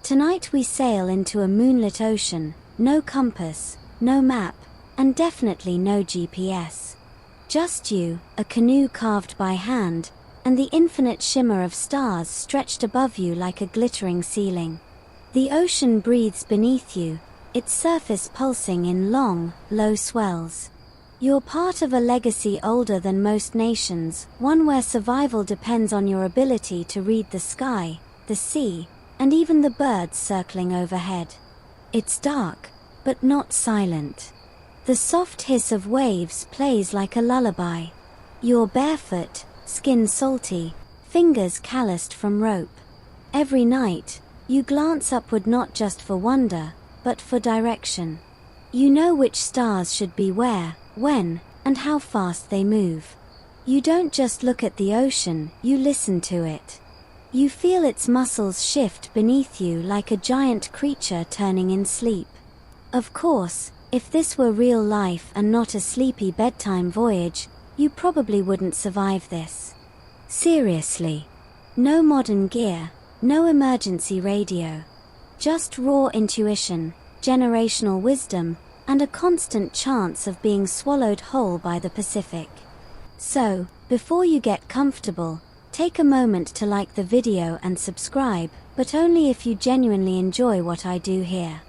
Tonight we sail into a moonlit ocean, no compass, no map, and definitely no GPS. Just you, a canoe carved by hand, and the infinite shimmer of stars stretched above you like a glittering ceiling. The ocean breathes beneath you, its surface pulsing in long, low swells. You're part of a legacy older than most nations, one where survival depends on your ability to read the sky, the sea, and even the birds circling overhead. It's dark, but not silent. The soft hiss of waves plays like a lullaby. You're barefoot, skin salty, fingers calloused from rope. Every night, you glance upward not just for wonder, but for direction. You know which stars should be where, when, and how fast they move. You don't just look at the ocean, you listen to it. You feel its muscles shift beneath you like a giant creature turning in sleep. Of course, if this were real life and not a sleepy bedtime voyage, you probably wouldn't survive this. Seriously. No modern gear, no emergency radio. Just raw intuition, generational wisdom, and a constant chance of being swallowed whole by the Pacific. So, before you get comfortable, take a moment to like the video and subscribe, but only if you genuinely enjoy what I do here.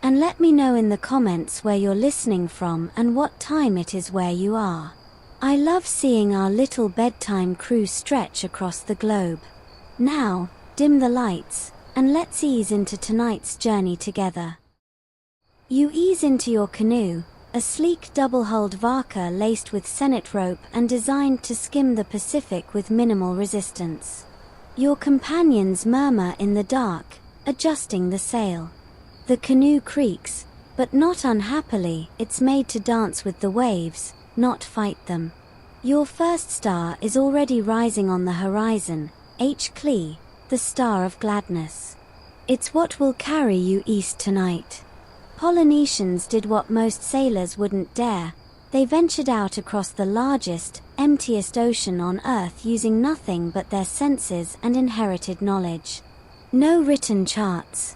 And let me know in the comments where you're listening from and what time it is where you are. I love seeing our little bedtime crew stretch across the globe. Now, dim the lights, and let's ease into tonight's journey together. You ease into your canoe, a sleek double-hulled Varka laced with sennit rope and designed to skim the Pacific with minimal resistance. Your companions murmur in the dark, adjusting the sail. The canoe creaks, but not unhappily. It's made to dance with the waves, not fight them. Your first star is already rising on the horizon, H. Clee, the star of gladness. It's what will carry you east tonight. Polynesians did what most sailors wouldn't dare. They ventured out across the largest, emptiest ocean on Earth using nothing but their senses and inherited knowledge. No written charts.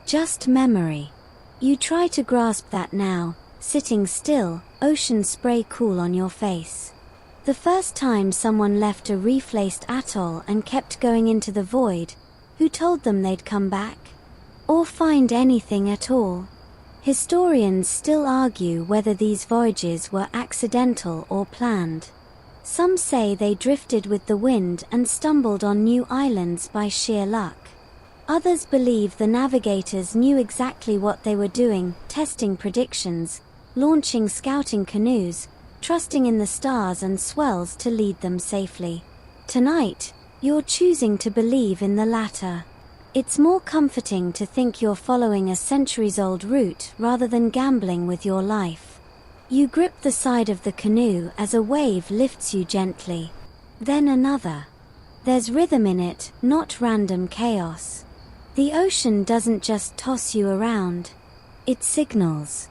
Just memory. You try to grasp that now, sitting still, ocean spray cool on your face. The first time someone left a reef-laced atoll and kept going into the void, who told them they'd come back? Or find anything at all? Historians still argue whether these voyages were accidental or planned. Some say they drifted with the wind and stumbled on new islands by sheer luck. Others believe the navigators knew exactly what they were doing, testing predictions, launching scouting canoes, trusting in the stars and swells to lead them safely. Tonight, you're choosing to believe in the latter. It's more comforting to think you're following a centuries-old route rather than gambling with your life. You grip the side of the canoe as a wave lifts you gently. Then another. There's rhythm in it, not random chaos. The ocean doesn't just toss you around. It signals.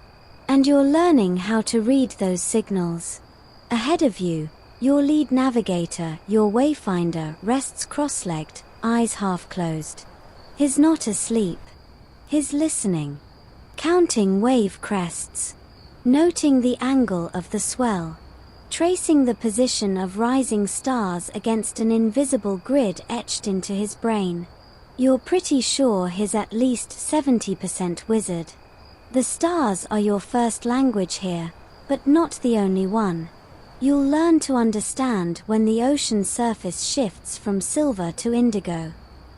And you're learning how to read those signals. Ahead of you, your lead navigator, your wayfinder, rests cross-legged, eyes half-closed. He's not asleep. He's listening. Counting wave crests. Noting the angle of the swell. Tracing the position of rising stars against an invisible grid etched into his brain. You're pretty sure he's at least 70% wizard. The stars are your first language here, but not the only one. You'll learn to understand when the ocean surface shifts from silver to indigo.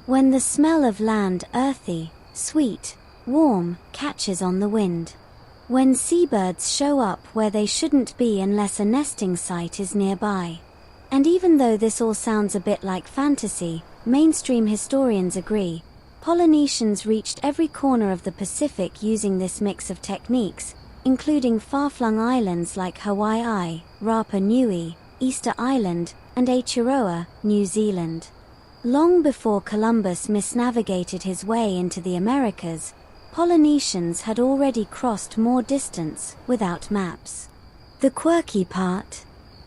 When the smell of land, earthy, sweet, warm, catches on the wind. When seabirds show up where they shouldn't be unless a nesting site is nearby. And even though this all sounds a bit like fantasy, mainstream historians agree, Polynesians reached every corner of the Pacific using this mix of techniques, including far-flung islands like Hawaii, Rapa Nui, Easter Island, and Aotearoa, New Zealand. Long before Columbus misnavigated his way into the Americas, Polynesians had already crossed more distance without maps. The quirky part?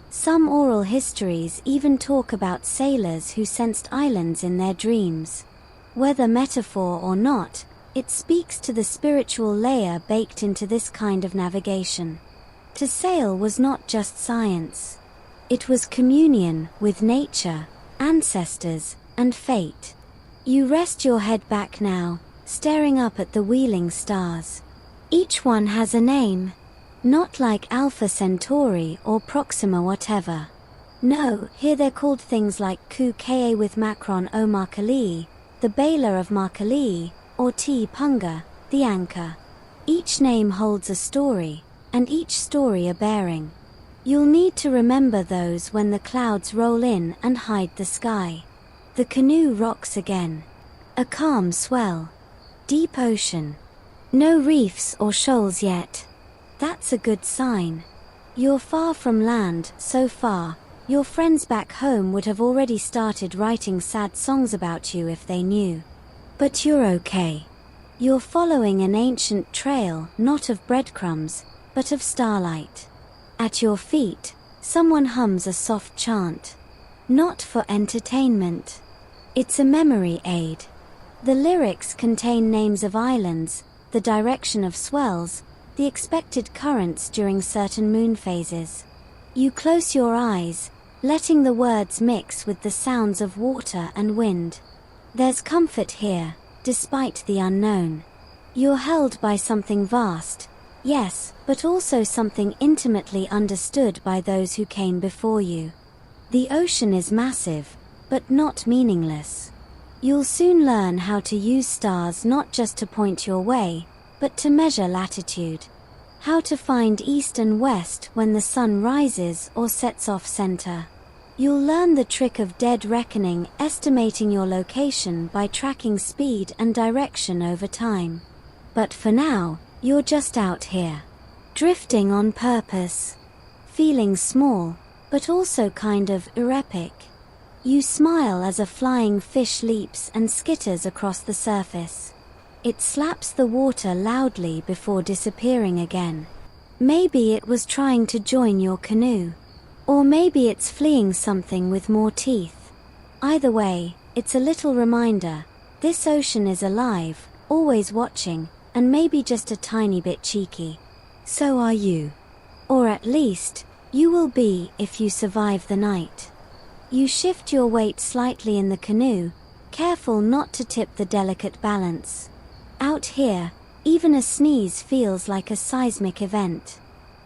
Some oral histories even talk about sailors who sensed islands in their dreams. Whether metaphor or not, It speaks to the spiritual layer baked into this kind of navigation. To sail was not just science. It was communion with nature, ancestors, and fate. You rest your head back now, staring up at the wheeling stars. Each one has a name. Not like Alpha Centauri or Proxima whatever. No, here they're called things like Ku Ka with Macron o Markali, the Baler of Markali, or T Punga, the anchor. Each name holds a story, and each story a bearing. You'll need to remember those when the clouds roll in and hide the sky. The canoe rocks again. A calm swell. Deep ocean. No reefs or shoals yet. That's a good sign. You're far from land, so far. Your friends back home would have already started writing sad songs about you if they knew. But you're okay. You're following an ancient trail, not of breadcrumbs, but of starlight. At your feet, someone hums a soft chant. Not for entertainment. It's a memory aid. The lyrics contain names of islands, the direction of swells, the expected currents during certain moon phases. You close your eyes, letting the words mix with the sounds of water and wind. There's comfort here, despite the unknown. You're held by something vast, yes, but also something intimately understood by those who came before you. The ocean is massive, but not meaningless. You'll soon learn how to use stars not just to point your way, but to measure latitude. How to find east and west when the sun rises or sets off center. You'll learn the trick of dead reckoning, estimating your location by tracking speed and direction over time. But for now, you're just out here. Drifting on purpose. Feeling small, but also kind of epic. You smile as a flying fish leaps and skitters across the surface. It slaps the water loudly before disappearing again. Maybe it was trying to join your canoe. Or maybe it's fleeing something with more teeth. Either way, it's a little reminder. This ocean is alive, always watching, and maybe just a tiny bit cheeky. So are you. Or at least, you will be if you survive the night. You shift your weight slightly in the canoe, careful not to tip the delicate balance. Out here, even a sneeze feels like a seismic event.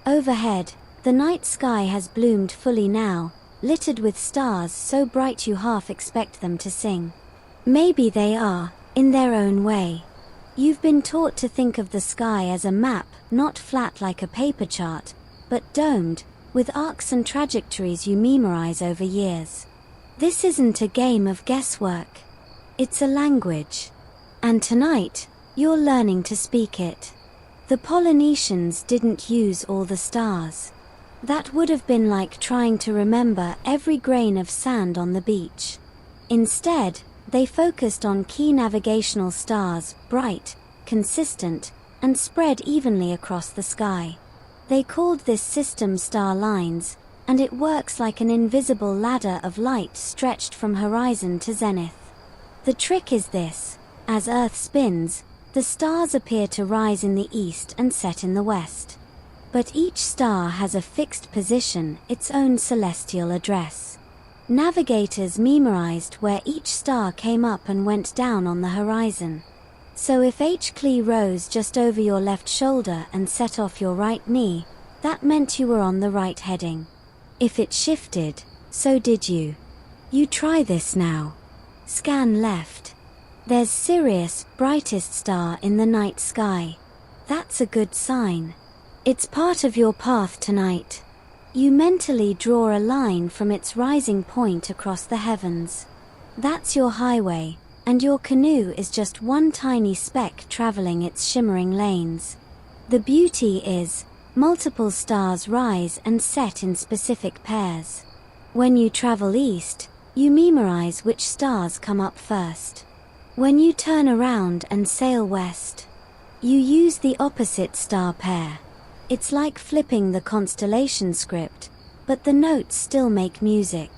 Overhead, the night sky has bloomed fully now, littered with stars so bright you half expect them to sing. Maybe they are, in their own way. You've been taught to think of the sky as a map, not flat like a paper chart, but domed, with arcs and trajectories you memorize over years. This isn't a game of guesswork. It's a language. And tonight, you're learning to speak it. The Polynesians didn't use all the stars. That would have been like trying to remember every grain of sand on the beach. Instead, they focused on key navigational stars, bright, consistent, and spread evenly across the sky. They called this system star lines, and it works like an invisible ladder of light stretched from horizon to zenith. The trick is this: as Earth spins, the stars appear to rise in the east and set in the west. But each star has a fixed position, its own celestial address. Navigators memorized where each star came up and went down on the horizon. So if H Clee rose just over your left shoulder and set off your right knee, that meant you were on the right heading. If it shifted, so did you. You try this now. Scan left. There's Sirius, brightest star in the night sky. That's a good sign. It's part of your path tonight. You mentally draw a line from its rising point across the heavens. That's your highway, and your canoe is just one tiny speck traveling its shimmering lanes. The beauty is, multiple stars rise and set in specific pairs. When you travel east, you memorize which stars come up first. When you turn around and sail west, you use the opposite star pair. It's like flipping the constellation script, but the notes still make music.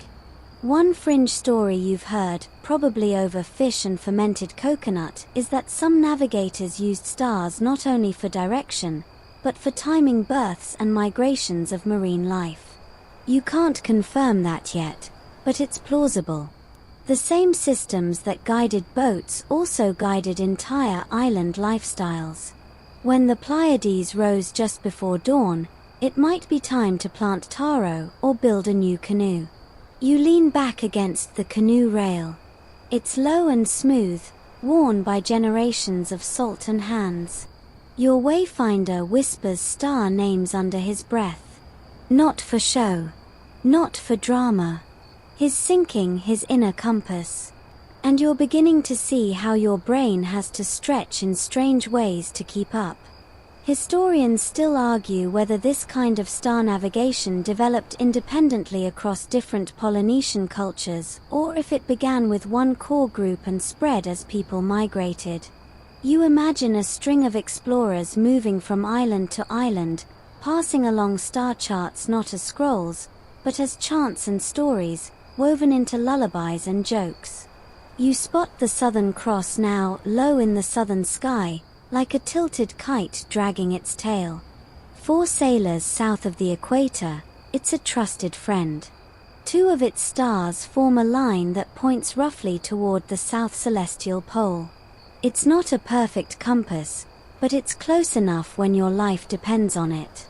One fringe story you've heard, probably over fish and fermented coconut, is that some navigators used stars not only for direction, but for timing births and migrations of marine life. You can't confirm that yet, but it's plausible. The same systems that guided boats also guided entire island lifestyles. When the Pleiades rose just before dawn, it might be time to plant taro or build a new canoe. You lean back against the canoe rail. It's low and smooth, worn by generations of salt and hands. Your wayfinder whispers star names under his breath. Not for show. Not for drama. He's sinking his inner compass. And you're beginning to see how your brain has to stretch in strange ways to keep up. Historians still argue whether this kind of star navigation developed independently across different Polynesian cultures, or if it began with one core group and spread as people migrated. You imagine a string of explorers moving from island to island, passing along star charts not as scrolls, but as chants and stories, woven into lullabies and jokes. You spot the Southern Cross now, low in the southern sky, like a tilted kite dragging its tail. 4 sailors south of the equator, it's a trusted friend. 2 of its stars form a line that points roughly toward the south celestial pole. It's not a perfect compass, but it's close enough when your life depends on it.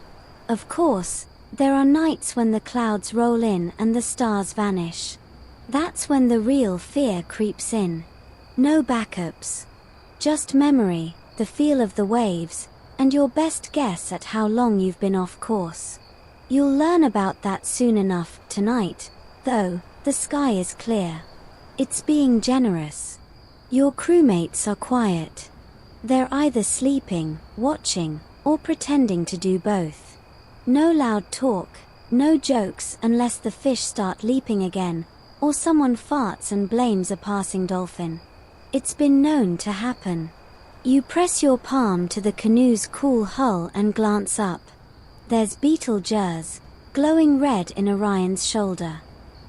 Of course, there are nights when the clouds roll in and the stars vanish. That's when the real fear creeps in. No backups. Just memory, the feel of the waves, and your best guess at how long you've been off course. You'll learn about that soon enough. Tonight, though, the sky is clear. It's being generous. Your crewmates are quiet. They're either sleeping, watching, or pretending to do both. No loud talk, no jokes unless the fish start leaping again, or someone farts and blames a passing dolphin. It's been known to happen. You press your palm to the canoe's cool hull and glance up. There's Betelgeuse, glowing red in Orion's shoulder.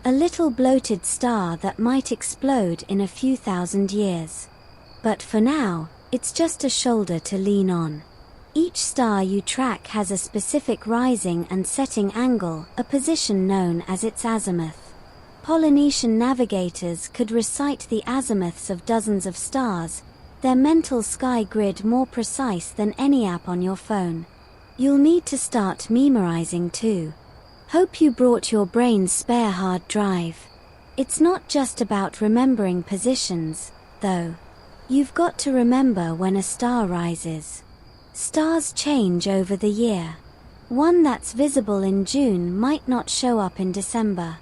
A little bloated star that might explode in a few thousand years. But for now, it's just a shoulder to lean on. Each star you track has a specific rising and setting angle, a position known as its azimuth. Polynesian navigators could recite the azimuths of dozens of stars, their mental sky grid more precise than any app on your phone. You'll need to start memorizing too. Hope you brought your brain's spare hard drive. It's not just about remembering positions, though. You've got to remember when a star rises. Stars change over the year. One that's visible in June might not show up in December.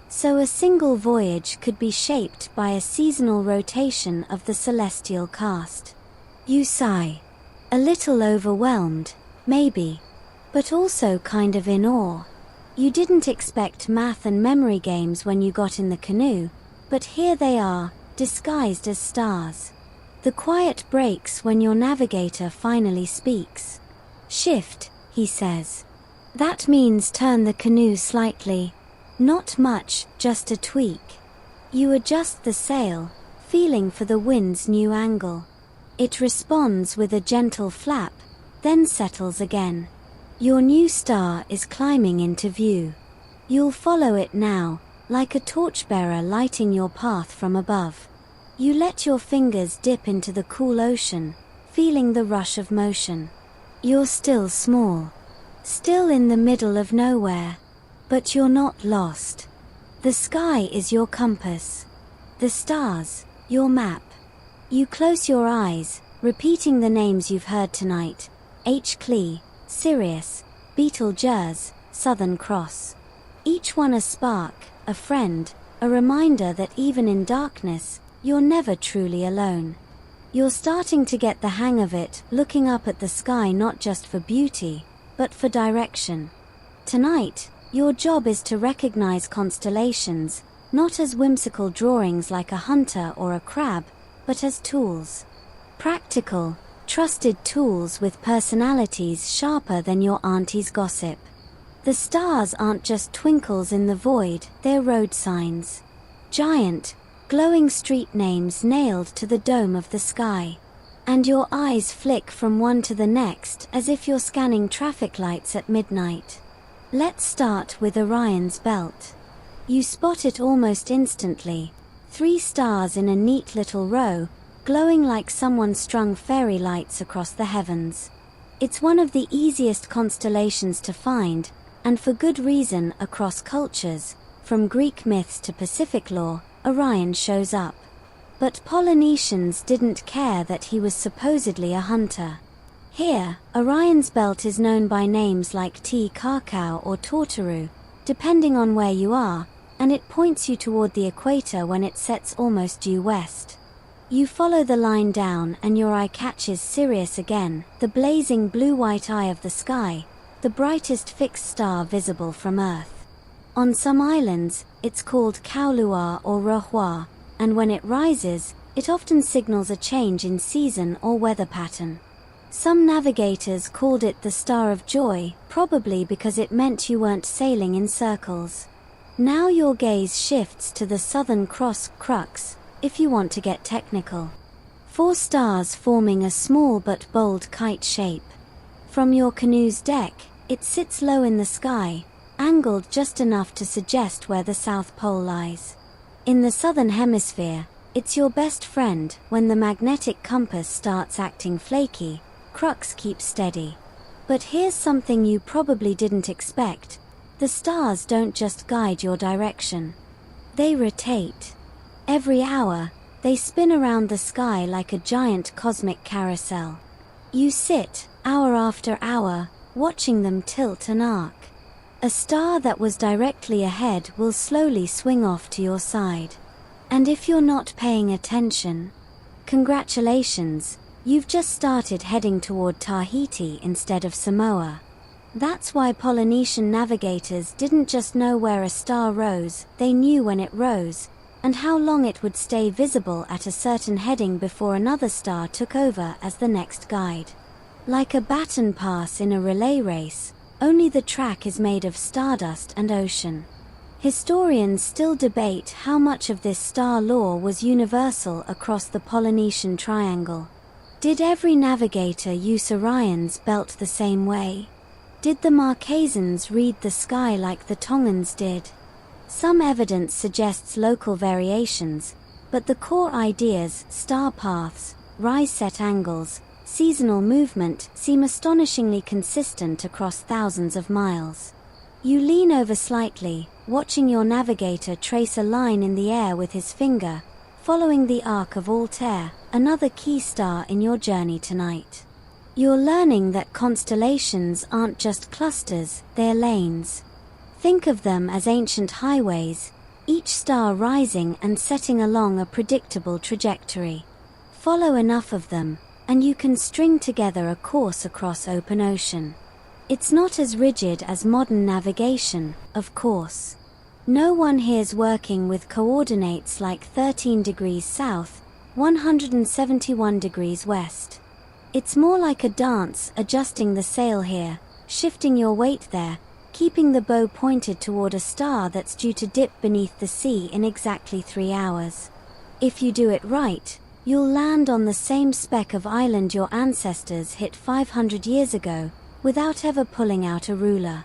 So a single voyage could be shaped by a seasonal rotation of the celestial cast. You sigh. A little overwhelmed, maybe, but also kind of in awe. You didn't expect math and memory games when you got in the canoe, but here they are, disguised as stars. The quiet breaks when your navigator finally speaks. Shift, he says. That means turn the canoe slightly. Not much, just a tweak. You adjust the sail, feeling for the wind's new angle. It responds with a gentle flap, then settles again. Your new star is climbing into view. You'll follow it now, like a torchbearer lighting your path from above. You let your fingers dip into the cool ocean, feeling the rush of motion. You're still small. Still in the middle of nowhere. But you're not lost. The sky is your compass. The stars, your map. You close your eyes, repeating the names you've heard tonight. H. Clee, Sirius, Betelgeuse, Southern Cross. Each one a spark, a friend, a reminder that even in darkness, you're never truly alone. You're starting to get the hang of it, looking up at the sky not just for beauty, but for direction. Tonight, your job is to recognize constellations, not as whimsical drawings like a hunter or a crab, but as tools. Practical, trusted tools with personalities sharper than your auntie's gossip. The stars aren't just twinkles in the void, they're road signs. Giant, glowing street names nailed to the dome of the sky. And your eyes flick from one to the next as if you're scanning traffic lights at midnight. Let's start with Orion's belt. You spot it almost instantly. 3 stars in a neat little row, glowing like someone strung fairy lights across the heavens. It's one of the easiest constellations to find, and for good reason. Across cultures, from Greek myths to Pacific lore, Orion shows up. But Polynesians didn't care that he was supposedly a hunter. Here, Orion's belt is known by names like T. Kakao or Tortoru, depending on where you are, and it points you toward the equator when it sets almost due west. You follow the line down and your eye catches Sirius again, the blazing blue-white eye of the sky, the brightest fixed star visible from Earth. On some islands, it's called Kaulua or Rohua, and when it rises, it often signals a change in season or weather pattern. Some navigators called it the Star of Joy, probably because it meant you weren't sailing in circles. Now your gaze shifts to the Southern Cross crux, if you want to get technical. 4 stars forming a small but bold kite shape. From your canoe's deck, it sits low in the sky, angled just enough to suggest where the South Pole lies. In the Southern Hemisphere, it's your best friend. When the magnetic compass starts acting flaky, crux keeps steady. But here's something you probably didn't expect. The stars don't just guide your direction. They rotate. Every hour, they spin around the sky like a giant cosmic carousel. You sit, hour after hour, watching them tilt and arc. A star that was directly ahead will slowly swing off to your side. And if you're not paying attention, congratulations, you've just started heading toward Tahiti instead of Samoa. That's why Polynesian navigators didn't just know where a star rose, they knew when it rose, and how long it would stay visible at a certain heading before another star took over as the next guide. Like a baton pass in a relay race, only the track is made of stardust and ocean. Historians still debate how much of this star lore was universal across the Polynesian Triangle. Did every navigator use Orion's belt the same way? Did the Marquesans read the sky like the Tongans did? Some evidence suggests local variations, but the core ideas, star paths, rise-set angles, seasonal movement, seem astonishingly consistent across thousands of miles. You lean over slightly, watching your navigator trace a line in the air with his finger, following the arc of Altair, another key star in your journey tonight. You're learning that constellations aren't just clusters, they're lanes. Think of them as ancient highways, each star rising and setting along a predictable trajectory. Follow enough of them, and you can string together a course across open ocean. It's not as rigid as modern navigation, of course. No one here's working with coordinates like 13 degrees south, 171 degrees west. It's more like a dance, adjusting the sail here, shifting your weight there, keeping the bow pointed toward a star that's due to dip beneath the sea in exactly 3 hours. If you do it right, you'll land on the same speck of island your ancestors hit 500 years ago, without ever pulling out a ruler.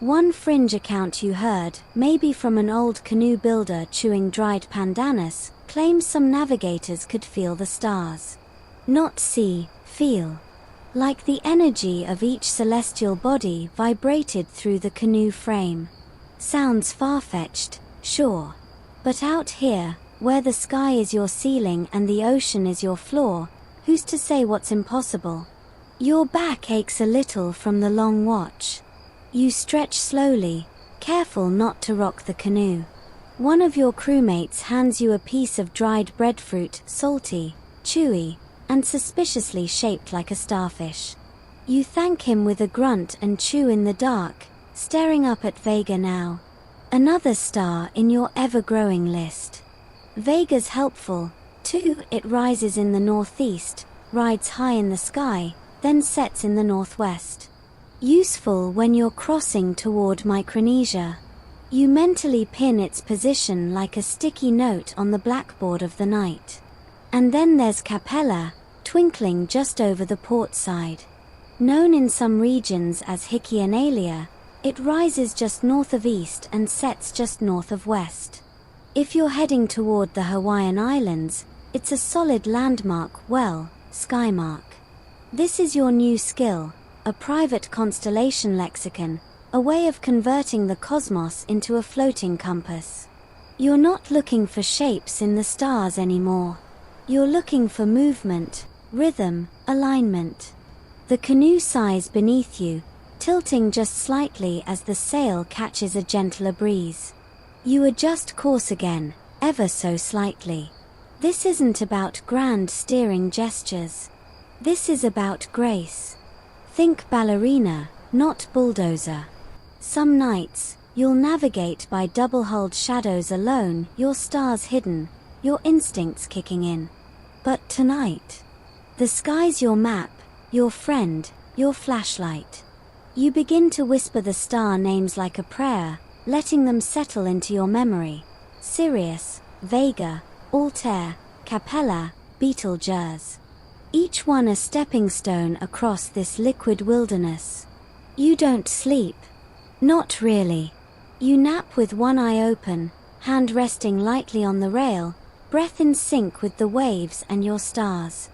One fringe account you heard, maybe from an old canoe builder chewing dried pandanus, claims some navigators could feel the stars. Not see, feel. Like the energy of each celestial body vibrated through the canoe frame. Sounds far-fetched, sure. But out here, where the sky is your ceiling and the ocean is your floor, who's to say what's impossible? Your back aches a little from the long watch. You stretch slowly, careful not to rock the canoe. One of your crewmates hands you a piece of dried breadfruit, salty, chewy, and suspiciously shaped like a starfish. You thank him with a grunt and chew in the dark, staring up at Vega now. Another star in your ever-growing list. Vega's helpful, too. It rises in the northeast, rides high in the sky, then sets in the northwest. Useful when you're crossing toward Micronesia. You mentally pin its position like a sticky note on the blackboard of the night. And then there's Capella, twinkling just over the port side. Known in some regions as Hikianalia, it rises just north of east and sets just north of west. If you're heading toward the Hawaiian Islands, it's a solid landmark, well, skymark. This is your new skill, a private constellation lexicon, a way of converting the cosmos into a floating compass. You're not looking for shapes in the stars anymore. You're looking for movement, rhythm, alignment. The canoe sighs beneath you, tilting just slightly as the sail catches a gentler breeze. You adjust course again, ever so slightly. This isn't about grand steering gestures. This is about grace. Think ballerina, not bulldozer. Some nights, you'll navigate by double-hulled shadows alone, your stars hidden, your instincts kicking in. But tonight, the sky's your map, your friend, your flashlight. You begin to whisper the star names like a prayer, letting them settle into your memory. Sirius, Vega, Altair, Capella, Betelgeuse. Each one a stepping stone across this liquid wilderness. You don't sleep. Not really. You nap with one eye open, hand resting lightly on the rail, breath in sync with the waves and your stars.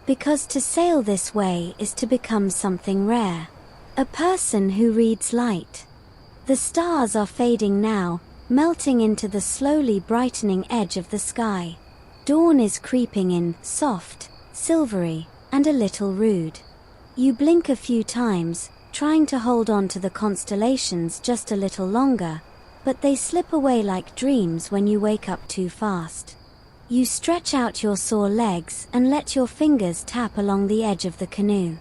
Because to sail this way is to become something rare. A person who reads light. The stars are fading now, melting into the slowly brightening edge of the sky. Dawn is creeping in, soft, silvery, and a little rude. You blink a few times, trying to hold on to the constellations just a little longer, but they slip away like dreams when you wake up too fast. You stretch out your sore legs and let your fingers tap along the edge of the canoe.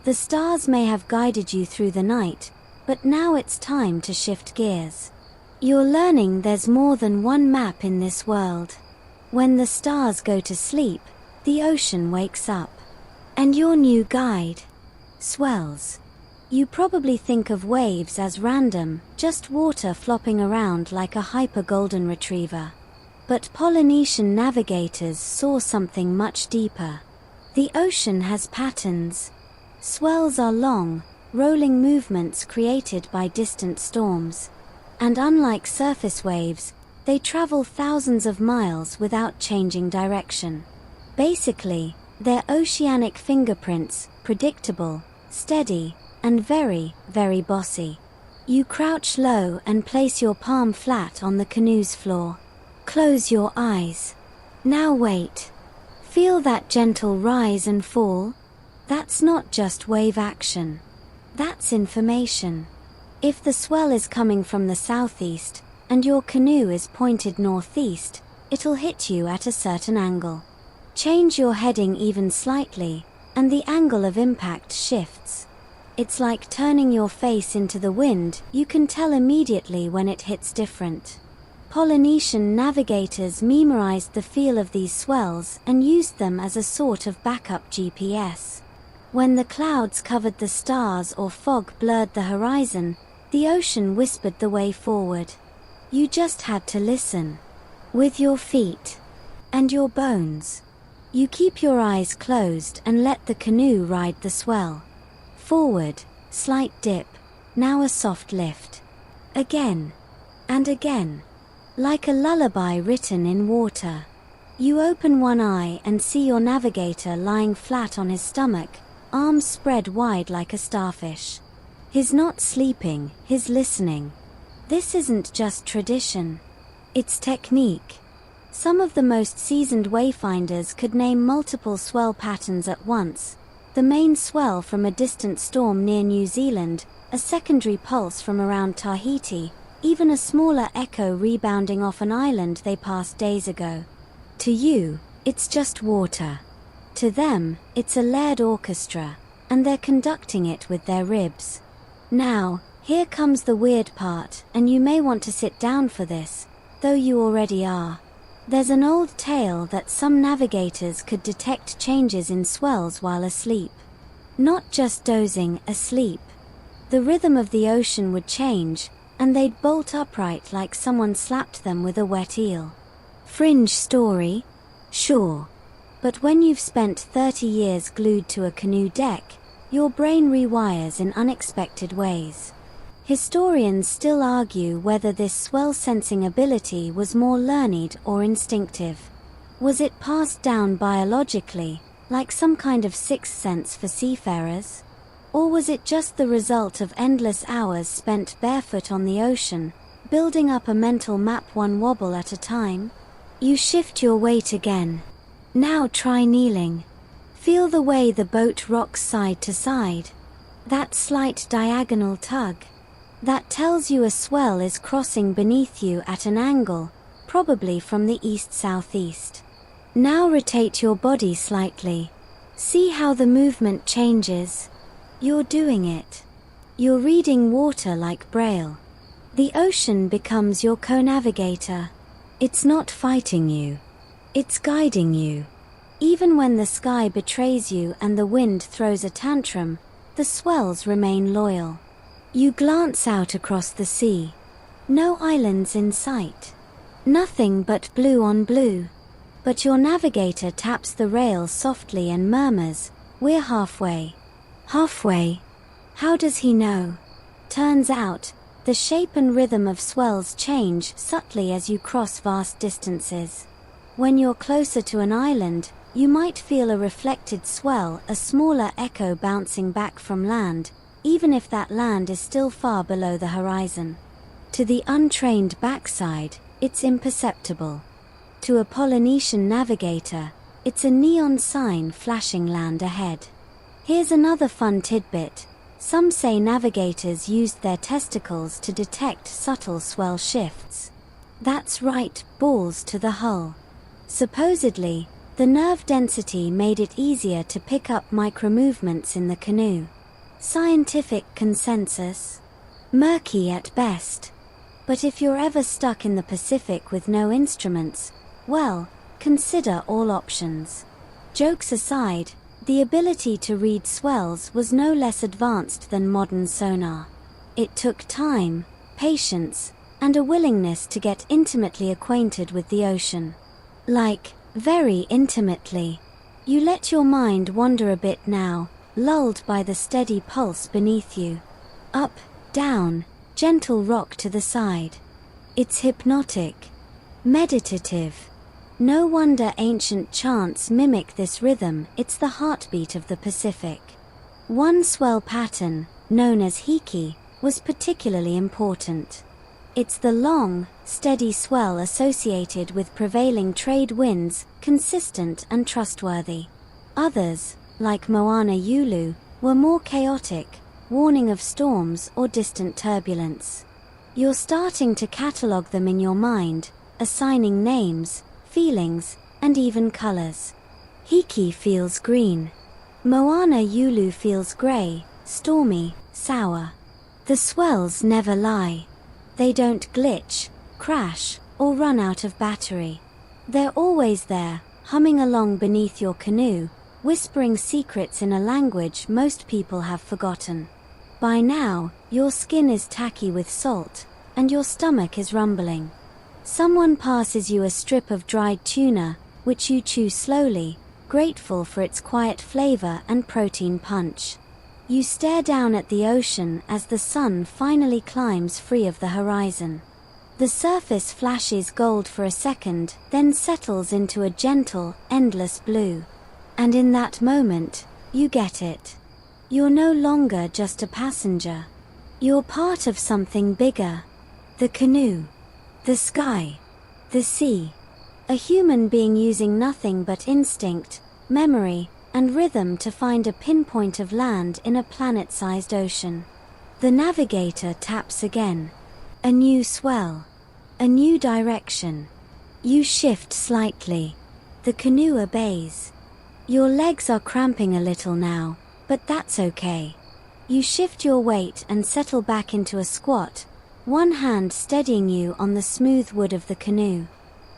The stars may have guided you through the night, but now it's time to shift gears. You're learning there's more than one map in this world. When the stars go to sleep, the ocean wakes up. And your new guide, Swells. You probably think of waves as random, just water flopping around like a hyper golden retriever. But Polynesian navigators saw something much deeper. The ocean has patterns. Swells are long, rolling movements created by distant storms. And unlike surface waves, they travel thousands of miles without changing direction. Basically, they're oceanic fingerprints, predictable, steady, and very, very bossy. You crouch low and place your palm flat on the canoe's floor. Close your eyes. Now wait. Feel that gentle rise and fall? That's not just wave action. That's information. If the swell is coming from the southeast, and your canoe is pointed northeast, it'll hit you at a certain angle. Change your heading even slightly, and the angle of impact shifts. It's like turning your face into the wind, you can tell immediately when it hits different. Polynesian navigators memorized the feel of these swells and used them as a sort of backup GPS. When the clouds covered the stars or fog blurred the horizon, the ocean whispered the way forward. You just had to listen. With your feet. And your bones. You keep your eyes closed and let the canoe ride the swell. Forward, slight dip, now a soft lift. Again. And again. Like a lullaby written in water. You open one eye and see your navigator lying flat on his stomach, arms spread wide like a starfish. He's not sleeping, he's listening. This isn't just tradition. It's technique. Some of the most seasoned wayfinders could name multiple swell patterns at once. The main swell from a distant storm near New Zealand, a secondary pulse from around Tahiti, even a smaller echo rebounding off an island they passed days ago. To you, it's just water. To them, it's a layered orchestra, and they're conducting it with their ribs. Now, here comes the weird part, and you may want to sit down for this, though you already are. There's an old tale that some navigators could detect changes in swells while asleep. Not just dozing, asleep. The rhythm of the ocean would change, and they'd bolt upright like someone slapped them with a wet eel. Fringe story? Sure. But when you've spent 30 years glued to a canoe deck, your brain rewires in unexpected ways. Historians still argue whether this swell sensing ability was more learned or instinctive. Was it passed down biologically, like some kind of sixth sense for seafarers? Or was it just the result of endless hours spent barefoot on the ocean, building up a mental map one wobble at a time? You shift your weight again. Now try kneeling. Feel the way the boat rocks side to side. That slight diagonal tug. That tells you a swell is crossing beneath you at an angle, probably from the east-southeast. Now rotate your body slightly. See how the movement changes. You're doing it. You're reading water like Braille. The ocean becomes your co-navigator. It's not fighting you. It's guiding you. Even when the sky betrays you and the wind throws a tantrum, the swells remain loyal. You glance out across the sea. No islands in sight. Nothing but blue on blue. But your navigator taps the rail softly and murmurs, "We're halfway." Halfway? How does he know? Turns out, the shape and rhythm of swells change subtly as you cross vast distances. When you're closer to an island, you might feel a reflected swell, a smaller echo bouncing back from land, even if that land is still far below the horizon. To the untrained backside, it's imperceptible. To a Polynesian navigator, it's a neon sign flashing land ahead. Here's another fun tidbit. Some say navigators used their testicles to detect subtle swell shifts. That's right, balls to the hull. Supposedly, the nerve density made it easier to pick up micromovements in the canoe. Scientific consensus? Murky at best. But if you're ever stuck in the Pacific with no instruments, well, consider all options. Jokes aside, the ability to read swells was no less advanced than modern sonar. It took time, patience, and a willingness to get intimately acquainted with the ocean. Like, very intimately. You let your mind wander a bit now, lulled by the steady pulse beneath you. Up, down, gentle rock to the side. It's hypnotic. Meditative. No wonder ancient chants mimic this rhythm, it's the heartbeat of the Pacific. One swell pattern, known as hiki, was particularly important. It's the long, steady swell associated with prevailing trade winds, consistent and trustworthy. Others, like Moana Yulu, were more chaotic, warning of storms or distant turbulence. You're starting to catalogue them in your mind, assigning names, feelings, and even colors. Hiki feels green. Moana Yulu feels gray, stormy, sour. The swells never lie. They don't glitch, crash, or run out of battery. They're always there, humming along beneath your canoe, whispering secrets in a language most people have forgotten. By now, your skin is tacky with salt, and your stomach is rumbling. Someone passes you a strip of dried tuna, which you chew slowly, grateful for its quiet flavor and protein punch. You stare down at the ocean as the sun finally climbs free of the horizon. The surface flashes gold for a second, then settles into a gentle, endless blue. And in that moment, you get it. You're no longer just a passenger. You're part of something bigger. The canoe. The sky. The sea. A human being using nothing but instinct, memory, and rhythm to find a pinpoint of land in a planet-sized ocean. The navigator taps again. A new swell. A new direction. You shift slightly. The canoe obeys. Your legs are cramping a little now, but that's okay. You shift your weight and settle back into a squat, one hand steadying you on the smooth wood of the canoe.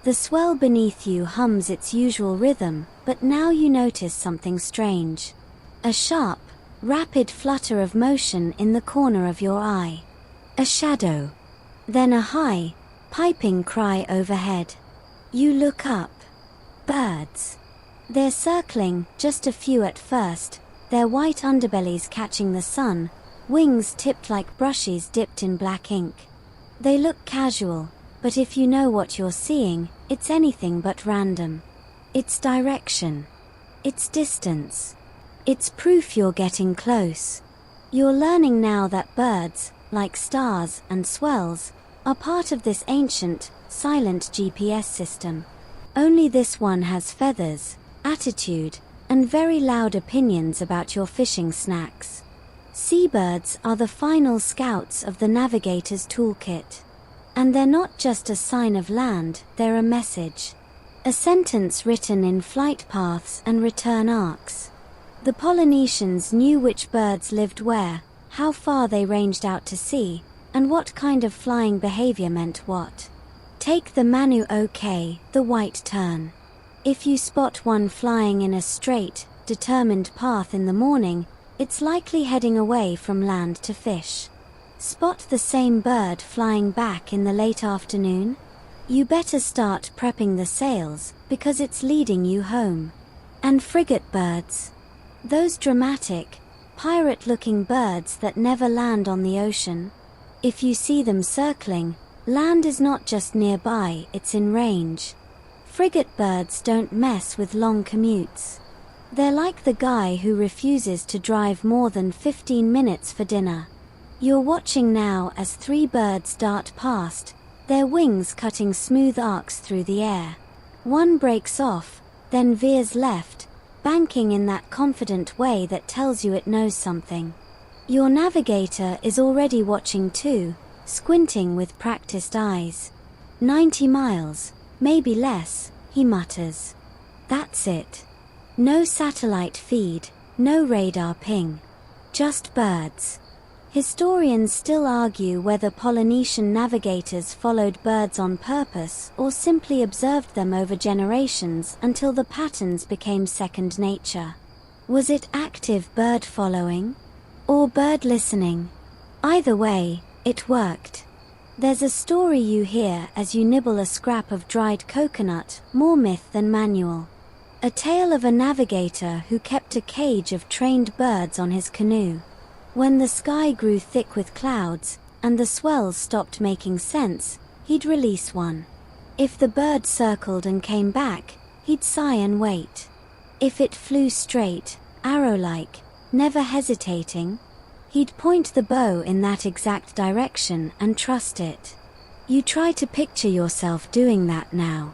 The swell beneath you hums its usual rhythm, but now you notice something strange. A sharp, rapid flutter of motion in the corner of your eye. A shadow. Then a high, piping cry overhead. You look up. Birds. They're circling, just a few at first, their white underbellies catching the sun, wings tipped like brushes dipped in black ink. They look casual, but if you know what you're seeing, it's anything but random. It's direction. It's distance. It's proof you're getting close. You're learning now that birds, like stars and swells, are part of this ancient, silent GPS system. Only this one has feathers, attitude, and very loud opinions about your fishing snacks. Seabirds are the final scouts of the navigator's toolkit. And they're not just a sign of land, they're a message. A sentence written in flight paths and return arcs. The Polynesians knew which birds lived where, how far they ranged out to sea, and what kind of flying behavior meant what. Take the Manu OK, the white tern. If you spot one flying in a straight, determined path in the morning, it's likely heading away from land to fish. Spot the same bird flying back in the late afternoon? You better start prepping the sails, because it's leading you home. And frigate birds. Those dramatic, pirate-looking birds that never land on the ocean. If you see them circling, land is not just nearby, it's in range. Frigate birds don't mess with long commutes. They're like the guy who refuses to drive more than 15 minutes for dinner. You're watching now as 3 birds dart past, their wings cutting smooth arcs through the air. One breaks off, then veers left, banking in that confident way that tells you it knows something. Your navigator is already watching too, squinting with practiced eyes. 90 miles, maybe less, he mutters. That's it. No satellite feed, no radar ping. Just birds. Historians still argue whether Polynesian navigators followed birds on purpose or simply observed them over generations until the patterns became second nature. Was it active bird following? Or bird listening? Either way, it worked. There's a story you hear as you nibble a scrap of dried coconut, more myth than manual. A tale of a navigator who kept a cage of trained birds on his canoe. When the sky grew thick with clouds, and the swells stopped making sense, he'd release one. If the bird circled and came back, he'd sigh and wait. If it flew straight, arrow-like, never hesitating, he'd point the bow in that exact direction and trust it. You try to picture yourself doing that now.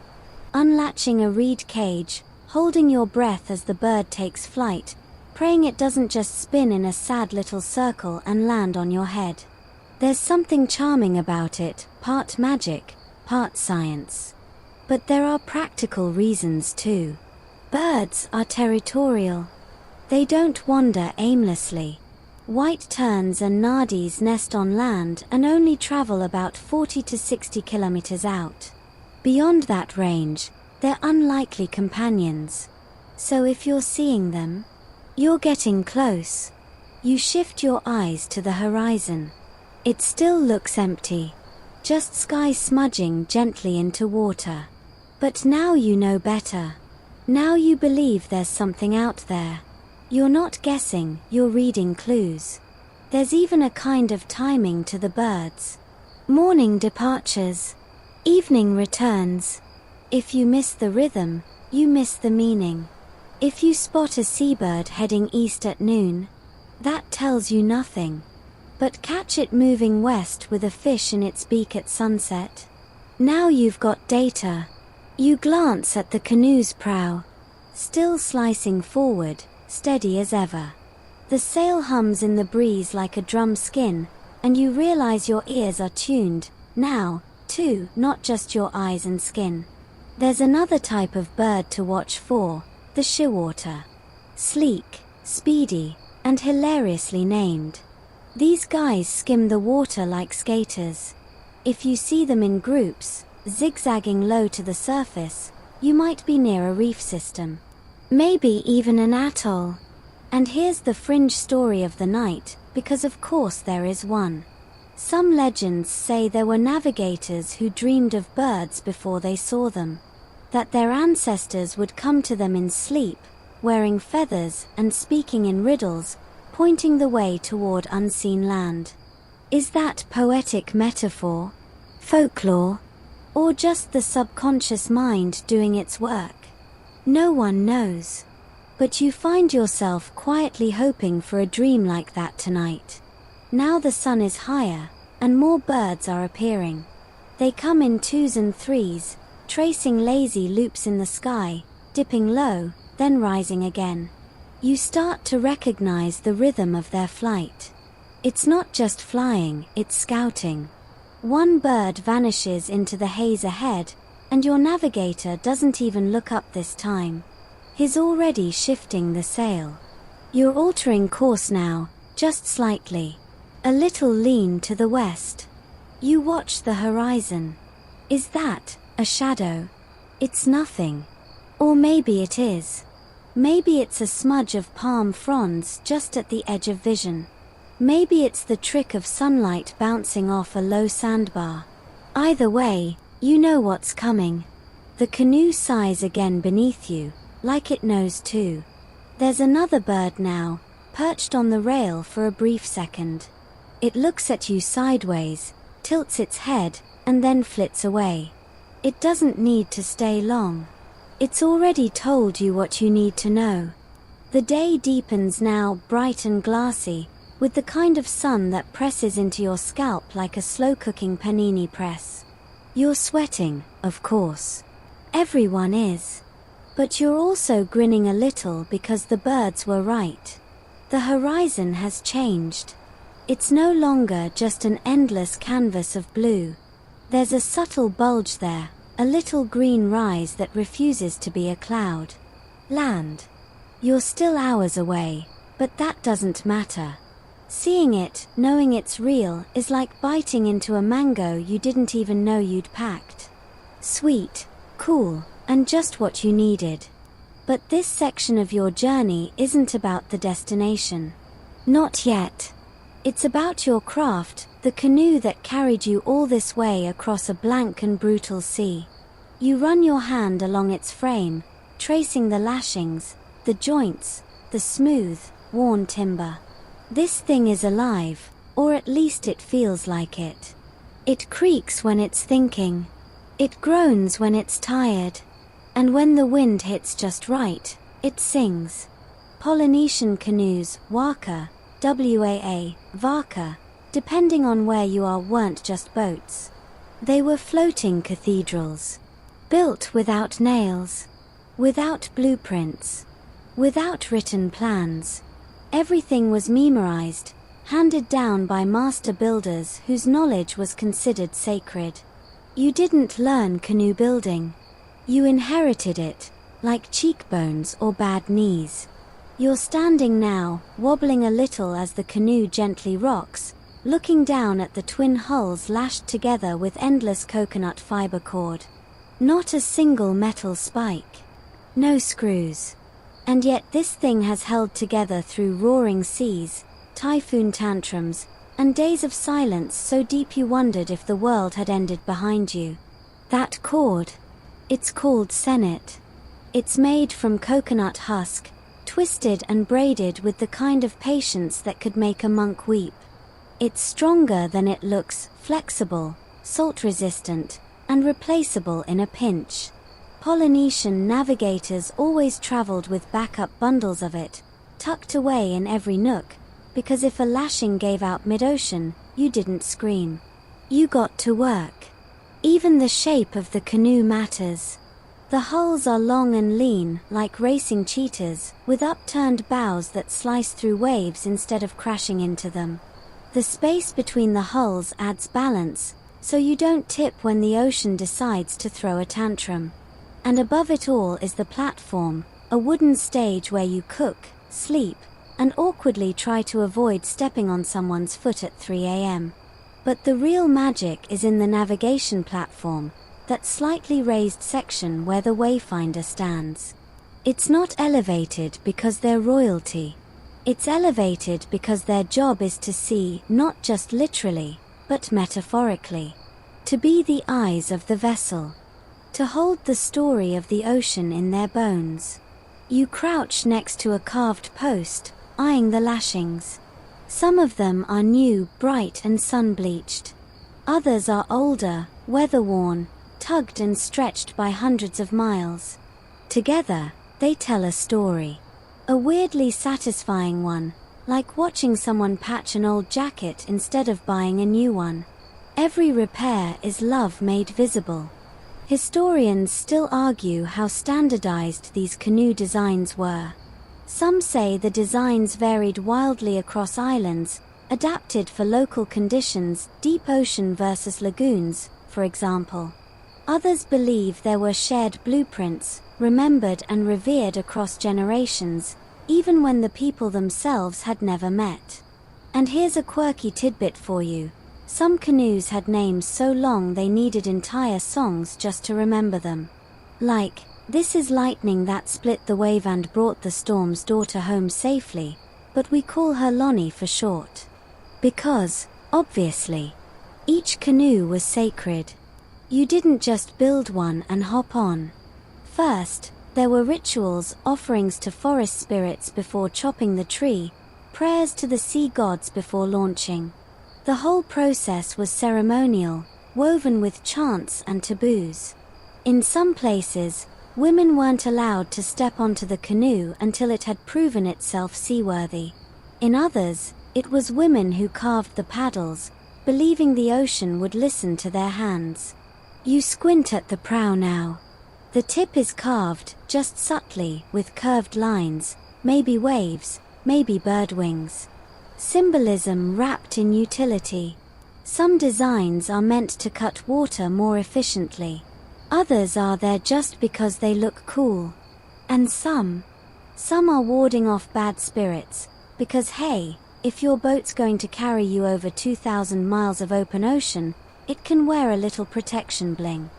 Unlatching a reed cage, holding your breath as the bird takes flight, praying it doesn't just spin in a sad little circle and land on your head. There's something charming about it, part magic, part science. But there are practical reasons too. Birds are territorial. They don't wander aimlessly. White terns and nardis nest on land and only travel about 40 to 60 kilometers out. Beyond that range, they're unlikely companions. So if you're seeing them, you're getting close. You shift your eyes to the horizon. It still looks empty. Just sky smudging gently into water. But now you know better. Now you believe there's something out there. You're not guessing, you're reading clues. There's even a kind of timing to the birds. Morning departures. Evening returns. If you miss the rhythm, you miss the meaning. If you spot a seabird heading east at noon, that tells you nothing. But catch it moving west with a fish in its beak at sunset. Now you've got data. You glance at the canoe's prow, still slicing forward, steady as ever. The sail hums in the breeze like a drum skin, and you realize your ears are tuned, now, too, not just your eyes and skin. There's another type of bird to watch for, the shearwater. Sleek, speedy, and hilariously named. These guys skim the water like skaters. If you see them in groups, zigzagging low to the surface, you might be near a reef system. Maybe even an atoll. And here's the fringe story of the night, because of course there is one. Some legends say there were navigators who dreamed of birds before they saw them, that their ancestors would come to them in sleep, wearing feathers and speaking in riddles, pointing the way toward unseen land. Is that poetic metaphor, folklore, or just the subconscious mind doing its work? No one knows. But you find yourself quietly hoping for a dream like that tonight. Now the sun is higher, and more birds are appearing. They come in 2s and 3s, tracing lazy loops in the sky, dipping low, then rising again. You start to recognize the rhythm of their flight. It's not just flying, it's scouting. One bird vanishes into the haze ahead, and your navigator doesn't even look up this time. He's already shifting the sail. You're altering course now, just slightly. A little lean to the west. You watch the horizon. Is that a shadow? It's nothing. Or maybe it is. Maybe it's a smudge of palm fronds just at the edge of vision. Maybe it's the trick of sunlight bouncing off a low sandbar. Either way, you know what's coming. The canoe sighs again beneath you, like it knows too. There's another bird now, perched on the rail for a brief second. It looks at you sideways, tilts its head, and then flits away. It doesn't need to stay long. It's already told you what you need to know. The day deepens now, bright and glassy, with the kind of sun that presses into your scalp like a slow-cooking panini press. You're sweating, of course. Everyone is. But you're also grinning a little because the birds were right. The horizon has changed. It's no longer just an endless canvas of blue. There's a subtle bulge there, a little green rise that refuses to be a cloud. Land. You're still hours away, but that doesn't matter. Seeing it, knowing it's real, is like biting into a mango you didn't even know you'd packed. Sweet, cool, and just what you needed. But this section of your journey isn't about the destination. Not yet. It's about your craft, the canoe that carried you all this way across a blank and brutal sea. You run your hand along its frame, tracing the lashings, the joints, the smooth, worn timber. This thing is alive, or at least it feels like it. It creaks when it's thinking. It groans when it's tired. And when the wind hits just right, it sings. Polynesian canoes, waka, WAA, vaka, depending on where you are, weren't just boats. They were floating cathedrals. Built without nails. Without blueprints. Without written plans. Everything was memorized, handed down by master builders whose knowledge was considered sacred. You didn't learn canoe building. You inherited it, like cheekbones or bad knees. You're standing now, wobbling a little as the canoe gently rocks, looking down at the twin hulls lashed together with endless coconut fiber cord. Not a single metal spike. No screws. And yet this thing has held together through roaring seas, typhoon tantrums, and days of silence so deep you wondered if the world had ended behind you. That cord. It's called Senate. It's made from coconut husk, twisted and braided with the kind of patience that could make a monk weep. It's stronger than it looks, flexible, salt-resistant, and replaceable in a pinch. Polynesian navigators always traveled with backup bundles of it, tucked away in every nook, because if a lashing gave out mid-ocean, you didn't scream. You got to work. Even the shape of the canoe matters. The hulls are long and lean, like racing cheetahs, with upturned bows that slice through waves instead of crashing into them. The space between the hulls adds balance, so you don't tip when the ocean decides to throw a tantrum. And above it all is the platform, a wooden stage where you cook, sleep, and awkwardly try to avoid stepping on someone's foot at 3 a.m. But the real magic is in the navigation platform, that slightly raised section where the Wayfinder stands. It's not elevated because they're royalty. It's elevated because their job is to see, not just literally, but metaphorically. To be the eyes of the vessel. To hold the story of the ocean in their bones. You crouch next to a carved post, eyeing the lashings. Some of them are new, bright and sun-bleached. Others are older, weather-worn, tugged and stretched by hundreds of miles. Together, they tell a story. A weirdly satisfying one, like watching someone patch an old jacket instead of buying a new one. Every repair is love made visible. Historians still argue how standardized these canoe designs were. Some say the designs varied wildly across islands, adapted for local conditions, deep ocean versus lagoons, for example. Others believe there were shared blueprints, remembered and revered across generations, even when the people themselves had never met. And here's a quirky tidbit for you. Some canoes had names so long they needed entire songs just to remember them. Like, "This is lightning that split the wave and brought the storm's daughter home safely, but we call her Lonnie for short." Because, obviously, each canoe was sacred. You didn't just build one and hop on. First, there were rituals, offerings to forest spirits before chopping the tree, prayers to the sea gods before launching. The whole process was ceremonial, woven with chants and taboos. In some places, women weren't allowed to step onto the canoe until it had proven itself seaworthy. In others, it was women who carved the paddles, believing the ocean would listen to their hands. You squint at the prow now. The tip is carved, just subtly, with curved lines, maybe waves, maybe bird wings. Symbolism wrapped in utility. Some designs are meant to cut water more efficiently. Others are there just because they look cool. And some are warding off bad spirits, because hey, if your boat's going to carry you over 2,000 miles of open ocean, it can wear a little protection bling.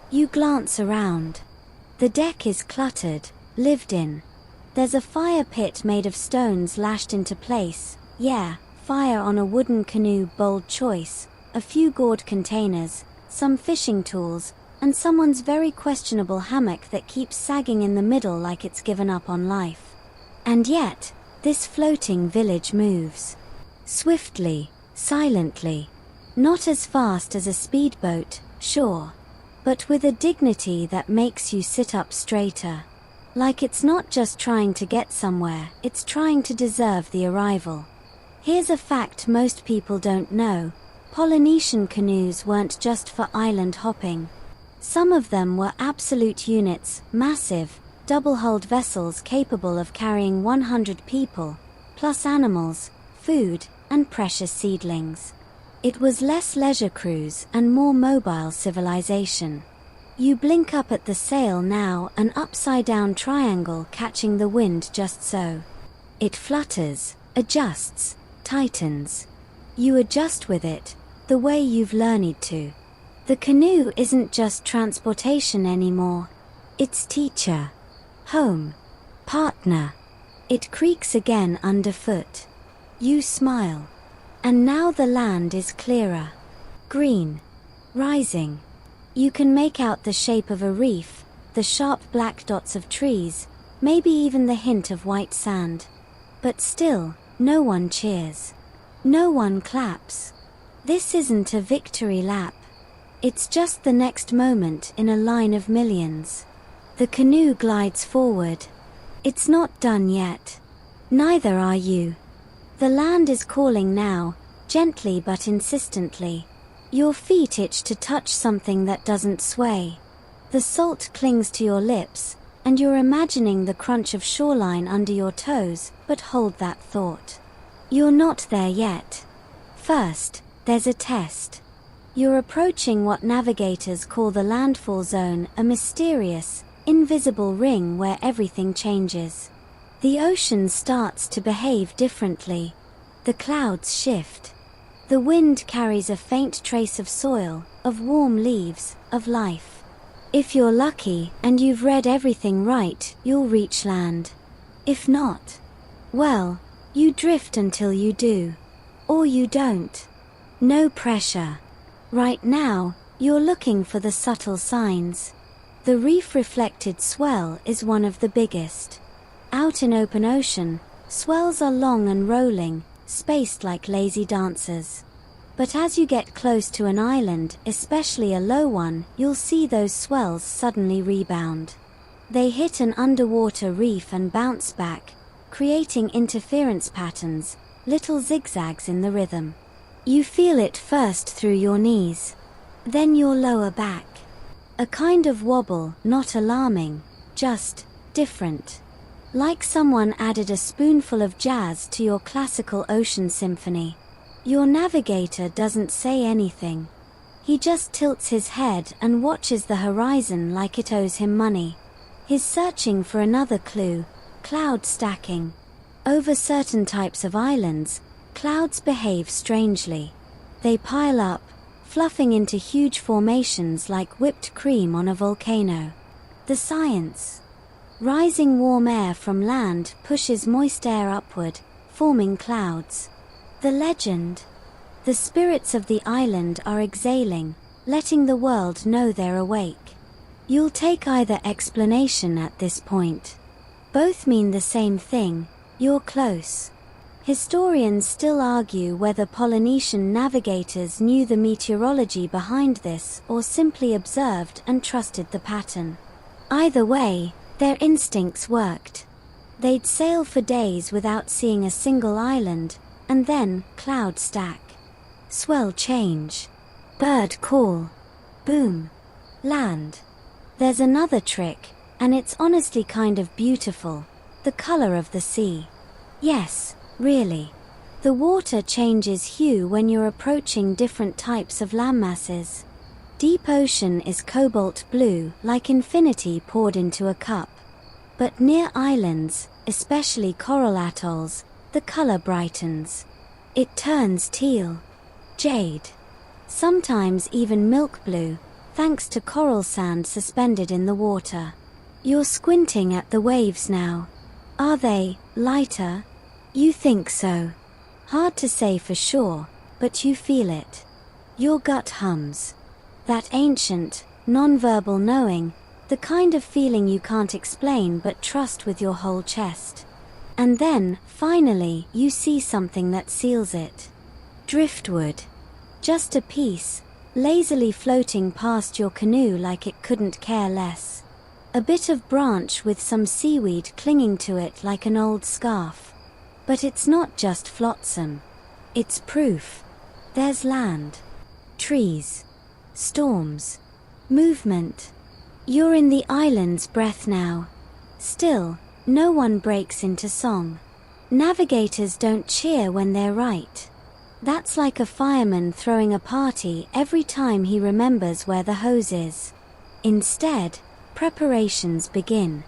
You glance around. The deck is cluttered, lived in. There's a fire pit made of stones lashed into place. Yeah, fire on a wooden canoe, bold choice. A few gourd containers, some fishing tools, and someone's very questionable hammock that keeps sagging in the middle like it's given up on life. And yet, this floating village moves. Swiftly, silently. Not as fast as a speedboat, sure, but with a dignity that makes you sit up straighter. Like it's not just trying to get somewhere, it's trying to deserve the arrival. Here's a fact most people don't know. Polynesian canoes weren't just for island hopping. Some of them were absolute units, massive, double-hulled vessels capable of carrying 100 people, plus animals, food, and precious seedlings. It was less leisure cruise and more mobile civilization. You blink up at the sail now, an upside-down triangle catching the wind just so. It flutters, adjusts, tightens. You adjust with it, the way you've learned to. The canoe isn't just transportation anymore. It's teacher, home, partner. It creaks again underfoot. You smile. And now the land is clearer. Green. Rising. You can make out the shape of a reef, the sharp black dots of trees, maybe even the hint of white sand. But still, no one cheers. No one claps. This isn't a victory lap. It's just the next moment in a line of millions. The canoe glides forward. It's not done yet. Neither are you. The land is calling now, gently but insistently. Your feet itch to touch something that doesn't sway. The salt clings to your lips, and you're imagining the crunch of shoreline under your toes, but hold that thought. You're not there yet. First, there's a test. You're approaching what navigators call the landfall zone, a mysterious, invisible ring where everything changes. The ocean starts to behave differently. The clouds shift. The wind carries a faint trace of soil, of warm leaves, of life. If you're lucky and you've read everything right, you'll reach land. If not, well, you drift until you do. Or you don't. No pressure. Right now, you're looking for the subtle signs. The reef-reflected swell is one of the biggest. Out in open ocean, swells are long and rolling, spaced like lazy dancers. But as you get close to an island, especially a low one, you'll see those swells suddenly rebound. They hit an underwater reef and bounce back, creating interference patterns, little zigzags in the rhythm. You feel it first through your knees, then your lower back. A kind of wobble, not alarming, just different. Like someone added a spoonful of jazz to your classical ocean symphony. Your navigator doesn't say anything. He just tilts his head and watches the horizon like it owes him money. He's searching for another clue, cloud stacking. Over certain types of islands, clouds behave strangely. They pile up, fluffing into huge formations like whipped cream on a volcano. The science. Rising warm air from land pushes moist air upward, forming clouds. The legend. The spirits of the island are exhaling, letting the world know they're awake. You'll take either explanation at this point. Both mean the same thing, you're close. Historians still argue whether Polynesian navigators knew the meteorology behind this or simply observed and trusted the pattern. Either way, their instincts worked. They'd sail for days without seeing a single island, and then cloud stack. Swell change. Bird call. Boom. Land. There's another trick, and it's honestly kind of beautiful. The color of the sea. Yes, really. The water changes hue when you're approaching different types of landmasses. Deep ocean is cobalt blue, like infinity poured into a cup. But near islands, especially coral atolls, the color brightens. It turns teal. Jade. Sometimes even milk blue, thanks to coral sand suspended in the water. You're squinting at the waves now. Are they lighter? You think so. Hard to say for sure, but you feel it. Your gut hums. That ancient, non-verbal knowing, the kind of feeling you can't explain but trust with your whole chest. And then, finally, you see something that seals it. Driftwood. Just a piece, lazily floating past your canoe like it couldn't care less. A bit of branch with some seaweed clinging to it like an old scarf. But it's not just flotsam. It's proof. There's land. Trees. Storms. Movement. You're in the island's breath now. Still, no one breaks into song. Navigators don't cheer when they're right. That's like a fireman throwing a party every time he remembers where the hose is. Instead, preparations begin.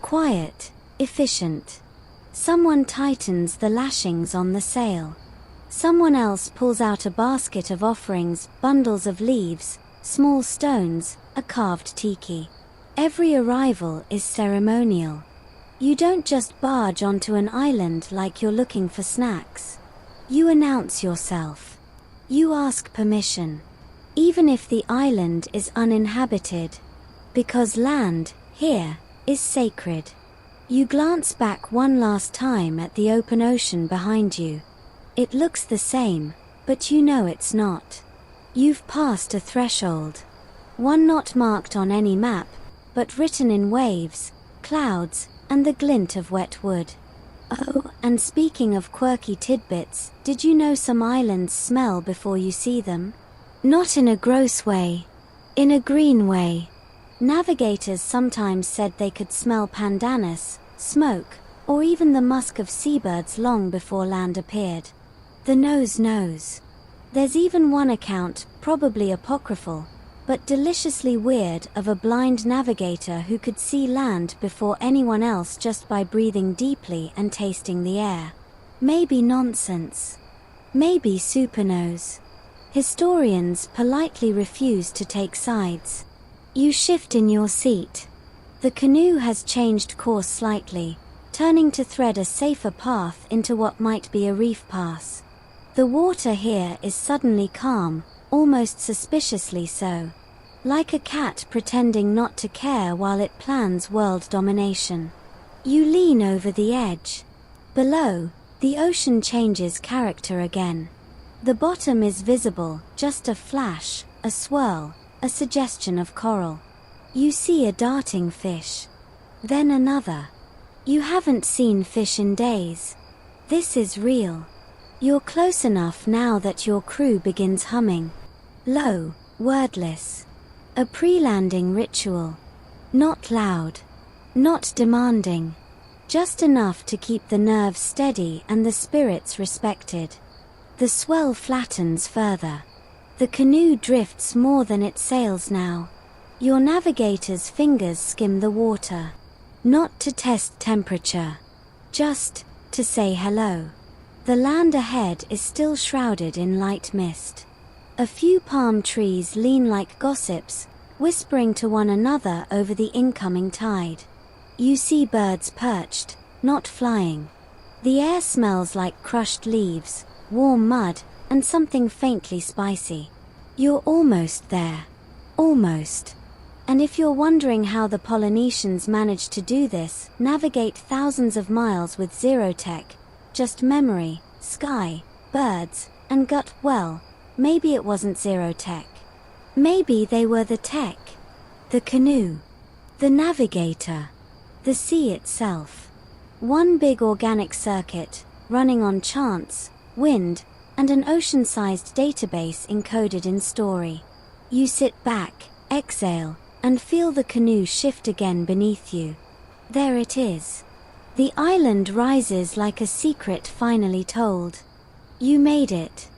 Quiet, efficient. Someone tightens the lashings on the sail. Someone else pulls out a basket of offerings, bundles of leaves, small stones, a carved tiki. Every arrival is ceremonial. You don't just barge onto an island like you're looking for snacks. You announce yourself. You ask permission. Even if the island is uninhabited. Because land, here, is sacred. You glance back one last time at the open ocean behind you. It looks the same, but you know it's not. You've passed a threshold. One not marked on any map, but written in waves, clouds, and the glint of wet wood. Oh, and speaking of quirky tidbits, did you know some islands smell before you see them? Not in a gross way. In a green way. Navigators sometimes said they could smell pandanus, smoke, or even the musk of seabirds long before land appeared. The nose knows. There's even one account, probably apocryphal, but deliciously weird, of a blind navigator who could see land before anyone else just by breathing deeply and tasting the air. Maybe nonsense. Maybe supernose. Historians politely refuse to take sides. You shift in your seat. The canoe has changed course slightly, turning to thread a safer path into what might be a reef pass. The water here is suddenly calm, almost suspiciously so. Like a cat pretending not to care while it plans world domination. You lean over the edge. Below, the ocean changes character again. The bottom is visible, just a flash, a swirl, a suggestion of coral. You see a darting fish. Then another. You haven't seen fish in days. This is real. You're close enough now that your crew begins humming. Low, wordless. A pre-landing ritual. Not loud. Not demanding. Just enough to keep the nerves steady and the spirits respected. The swell flattens further. The canoe drifts more than it sails now. Your navigator's fingers skim the water. Not to test temperature. Just to say hello. The land ahead is still shrouded in light mist. A few palm trees lean like gossips, whispering to one another over the incoming tide. You see birds perched, not flying. The air smells like crushed leaves, warm mud, and something faintly spicy. You're almost there. Almost. And if you're wondering how the Polynesians managed to do this, navigate thousands of miles with zero tech, just memory, sky, birds, and gut, well, maybe it wasn't zero tech. Maybe they were the tech. The canoe. The navigator. The sea itself. One big organic circuit, running on chance, wind, and an ocean-sized database encoded in story. You sit back, exhale, and feel the canoe shift again beneath you. There it is. The island rises like a secret finally told. You made it.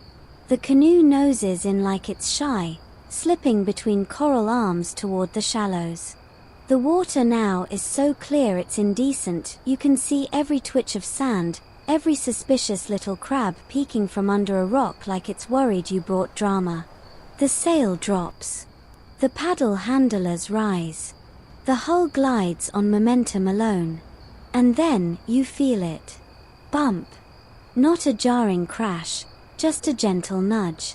The canoe noses in like it's shy, slipping between coral arms toward the shallows. The water now is so clear it's indecent, you can see every twitch of sand, every suspicious little crab peeking from under a rock like it's worried you brought drama. The sail drops. The paddle handlers rise. The hull glides on momentum alone. And then, you feel it. Bump. Not a jarring crash, just a gentle nudge.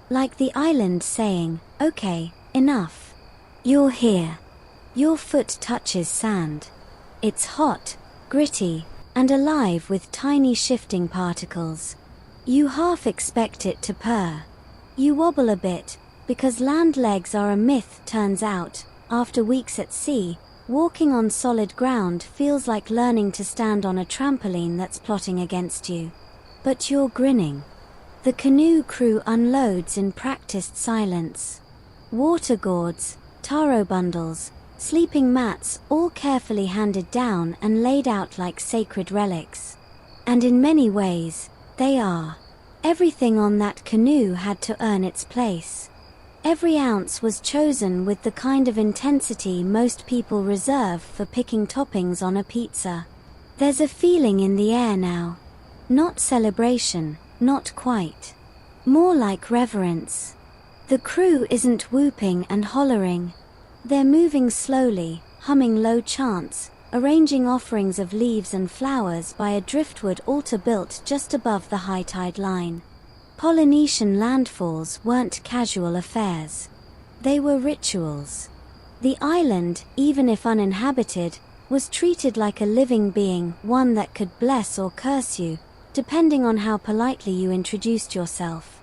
Like the island saying, okay, enough. You're here. Your foot touches sand. It's hot, gritty, and alive with tiny shifting particles. You half expect it to purr. You wobble a bit, because land legs are a myth, turns out. After weeks at sea, walking on solid ground feels like learning to stand on a trampoline that's plotting against you. But you're grinning. The canoe crew unloads in practiced silence. Water gourds, taro bundles, sleeping mats, all carefully handed down and laid out like sacred relics. And in many ways, they are. Everything on that canoe had to earn its place. Every ounce was chosen with the kind of intensity most people reserve for picking toppings on a pizza. There's a feeling in the air now. Not celebration, not quite. More like reverence. The crew isn't whooping and hollering. They're moving slowly, humming low chants, arranging offerings of leaves and flowers by a driftwood altar built just above the high tide line. Polynesian landfalls weren't casual affairs. They were rituals. The island, even if uninhabited, was treated like a living being, one that could bless or curse you, depending on how politely you introduced yourself.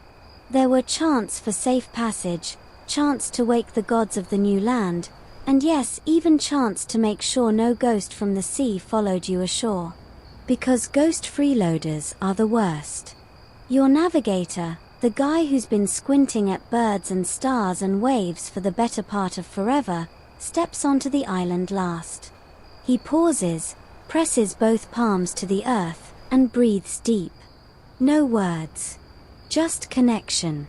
There were chants for safe passage, chants to wake the gods of the new land, and yes, even chants to make sure no ghost from the sea followed you ashore. Because ghost freeloaders are the worst. Your navigator, the guy who's been squinting at birds and stars and waves for the better part of forever, steps onto the island last. He pauses, presses both palms to the earth, and breathes deep. No words. Just connection.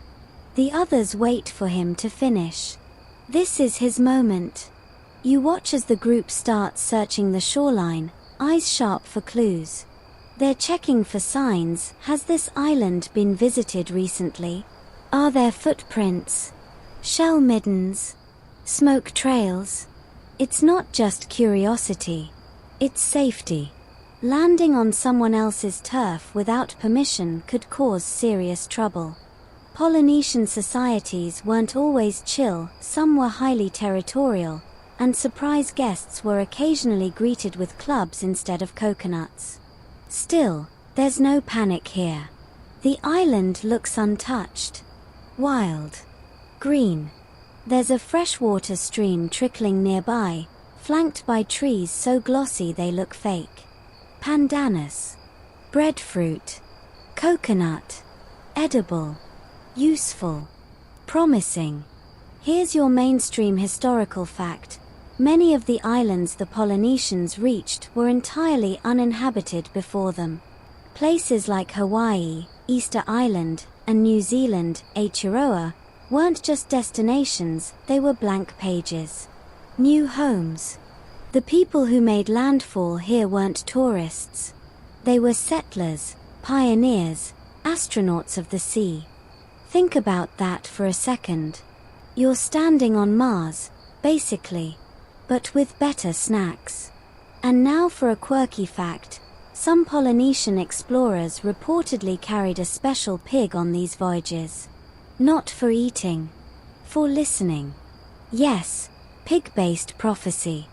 The others wait for him to finish. This is his moment. You watch as the group starts searching the shoreline, eyes sharp for clues. They're checking for signs. Has this island been visited recently? Are there footprints? Shell middens? Smoke trails? It's not just curiosity. It's safety. Landing on someone else's turf without permission could cause serious trouble. Polynesian societies weren't always chill, some were highly territorial, and surprise guests were occasionally greeted with clubs instead of coconuts. Still, there's no panic here. The island looks untouched. Wild. Green. There's a freshwater stream trickling nearby, flanked by trees so glossy they look fake. Pandanus. Breadfruit. Coconut. Edible. Useful. Promising. Here's your mainstream historical fact. Many of the islands the Polynesians reached were entirely uninhabited before them. Places like Hawaii, Easter Island, and New Zealand, Aotearoa, weren't just destinations, they were blank pages. New homes. The people who made landfall here weren't tourists. They were settlers, pioneers, astronauts of the sea. Think about that for a second. You're standing on Mars, basically, but with better snacks. And now for a quirky fact. Some Polynesian explorers reportedly carried a special pig on these voyages. Not for eating. For listening. Yes, pig-based prophecy.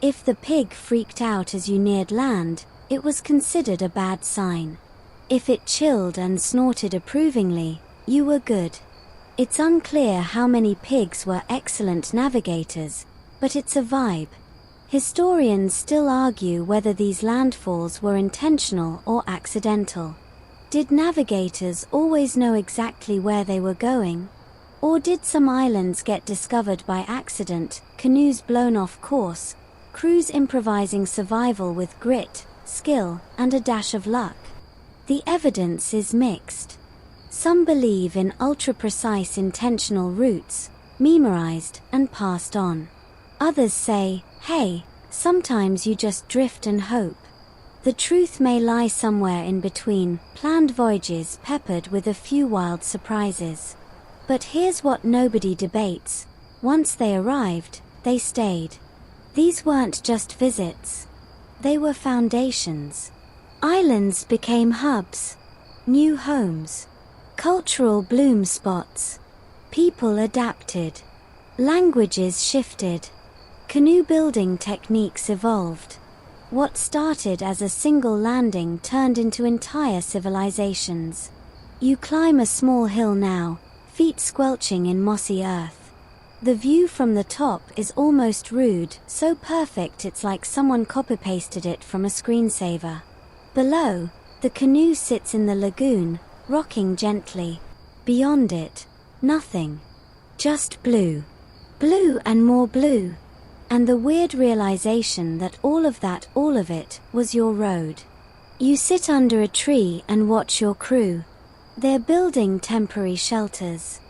If the pig freaked out as you neared land, it was considered a bad sign. If it chilled and snorted approvingly, you were good. It's unclear how many pigs were excellent navigators, but it's a vibe. Historians still argue whether these landfalls were intentional or accidental. Did navigators always know exactly where they were going? Or did some islands get discovered by accident, canoes blown off course, crews improvising survival with grit, skill, and a dash of luck? The evidence is mixed. Some believe in ultra-precise intentional routes, memorized and passed on. Others say, hey, sometimes you just drift and hope. The truth may lie somewhere in between, planned voyages peppered with a few wild surprises. But here's what nobody debates. Once they arrived, they stayed. These weren't just visits. They were foundations. Islands became hubs, new homes, cultural bloom spots. People adapted. Languages shifted. Canoe building techniques evolved. What started as a single landing turned into entire civilizations. You climb a small hill now, feet squelching in mossy earth. The view from the top is almost rude, so perfect it's like someone copy-pasted it from a screensaver. Below, the canoe sits in the lagoon, rocking gently. Beyond it, nothing. Just blue. Blue and more blue. And the weird realization that all of it, was your road. You sit under a tree and watch your crew. They're building temporary shelters,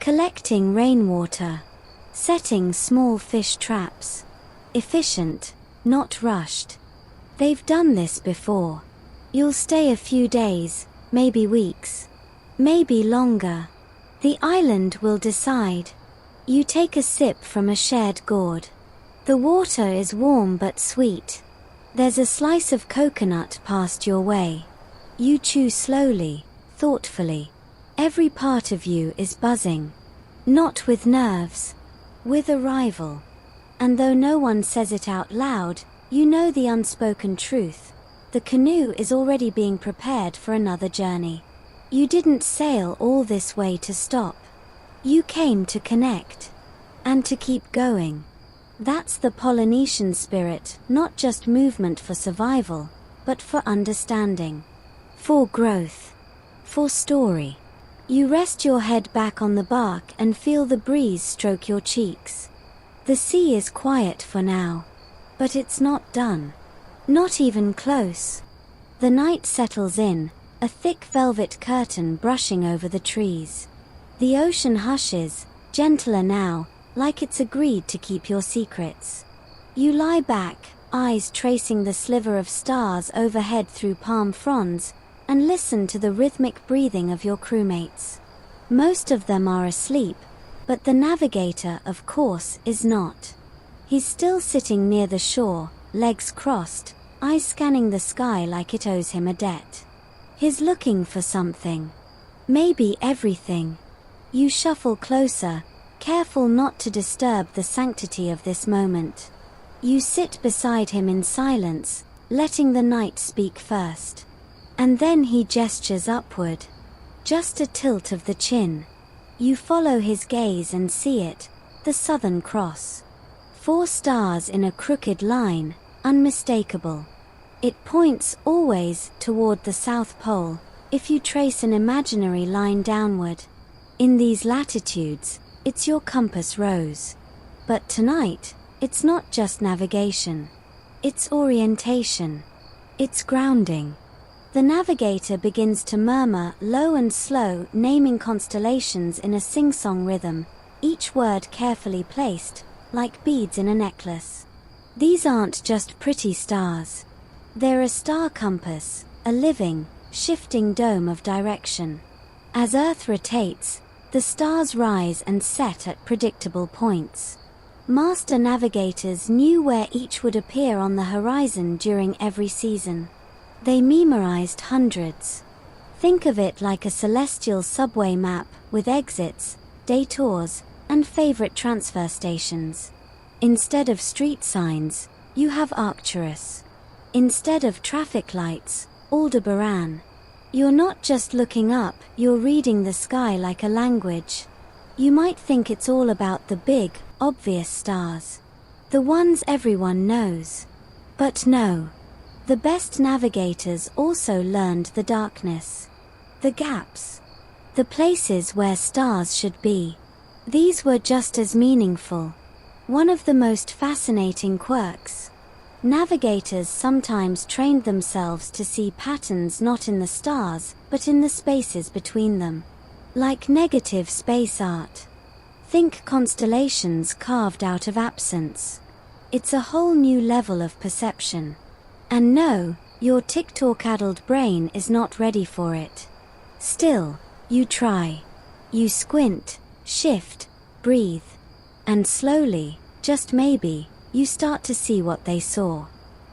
collecting rainwater, setting small fish traps. Efficient, not rushed. They've done this before. You'll stay a few days, maybe weeks, maybe longer. The island will decide. You take a sip from a shared gourd. The water is warm but sweet. There's a slice of coconut passed your way. You chew slowly, thoughtfully. Every part of you is buzzing. Not with nerves, with arrival. And though no one says it out loud, you know the unspoken truth. The canoe is already being prepared for another journey. You didn't sail all this way to stop. You came to connect. And to keep going. That's the Polynesian spirit, not just movement for survival, but for understanding. For growth. For story. You rest your head back on the bark and feel the breeze stroke your cheeks. The sea is quiet for now. But it's not done. Not even close. The night settles in, a thick velvet curtain brushing over the trees. The ocean hushes, gentler now, like it's agreed to keep your secrets. You lie back, eyes tracing the sliver of stars overhead through palm fronds, and listen to the rhythmic breathing of your crewmates. Most of them are asleep, but the navigator, of course, is not. He's still sitting near the shore, legs crossed, eyes scanning the sky like it owes him a debt. He's looking for something. Maybe everything. You shuffle closer, careful not to disturb the sanctity of this moment. You sit beside him in silence, letting the night speak first. And then he gestures upward. Just a tilt of the chin. You follow his gaze and see it, the Southern Cross. 4 stars in a crooked line, unmistakable. It points always toward the South Pole, if you trace an imaginary line downward. In these latitudes, it's your compass rose. But tonight, it's not just navigation. It's orientation. It's grounding. The navigator begins to murmur, low and slow, naming constellations in a sing-song rhythm, each word carefully placed, like beads in a necklace. These aren't just pretty stars. They're a star compass, a living, shifting dome of direction. As Earth rotates, the stars rise and set at predictable points. Master navigators knew where each would appear on the horizon during every season. They memorized hundreds. Think of it like a celestial subway map with exits, detours, and favorite transfer stations. Instead of street signs, you have Arcturus. Instead of traffic lights, Aldebaran. You're not just looking up, you're reading the sky like a language. You might think it's all about the big, obvious stars. The ones everyone knows. But no. The best navigators also learned the darkness. The gaps. The places where stars should be. These were just as meaningful. One of the most fascinating quirks. Navigators sometimes trained themselves to see patterns not in the stars, but in the spaces between them. Like negative space art. Think constellations carved out of absence. It's a whole new level of perception. And no, your TikTok-addled brain is not ready for it. Still, you try. You squint, shift, breathe. And slowly, just maybe, you start to see what they saw.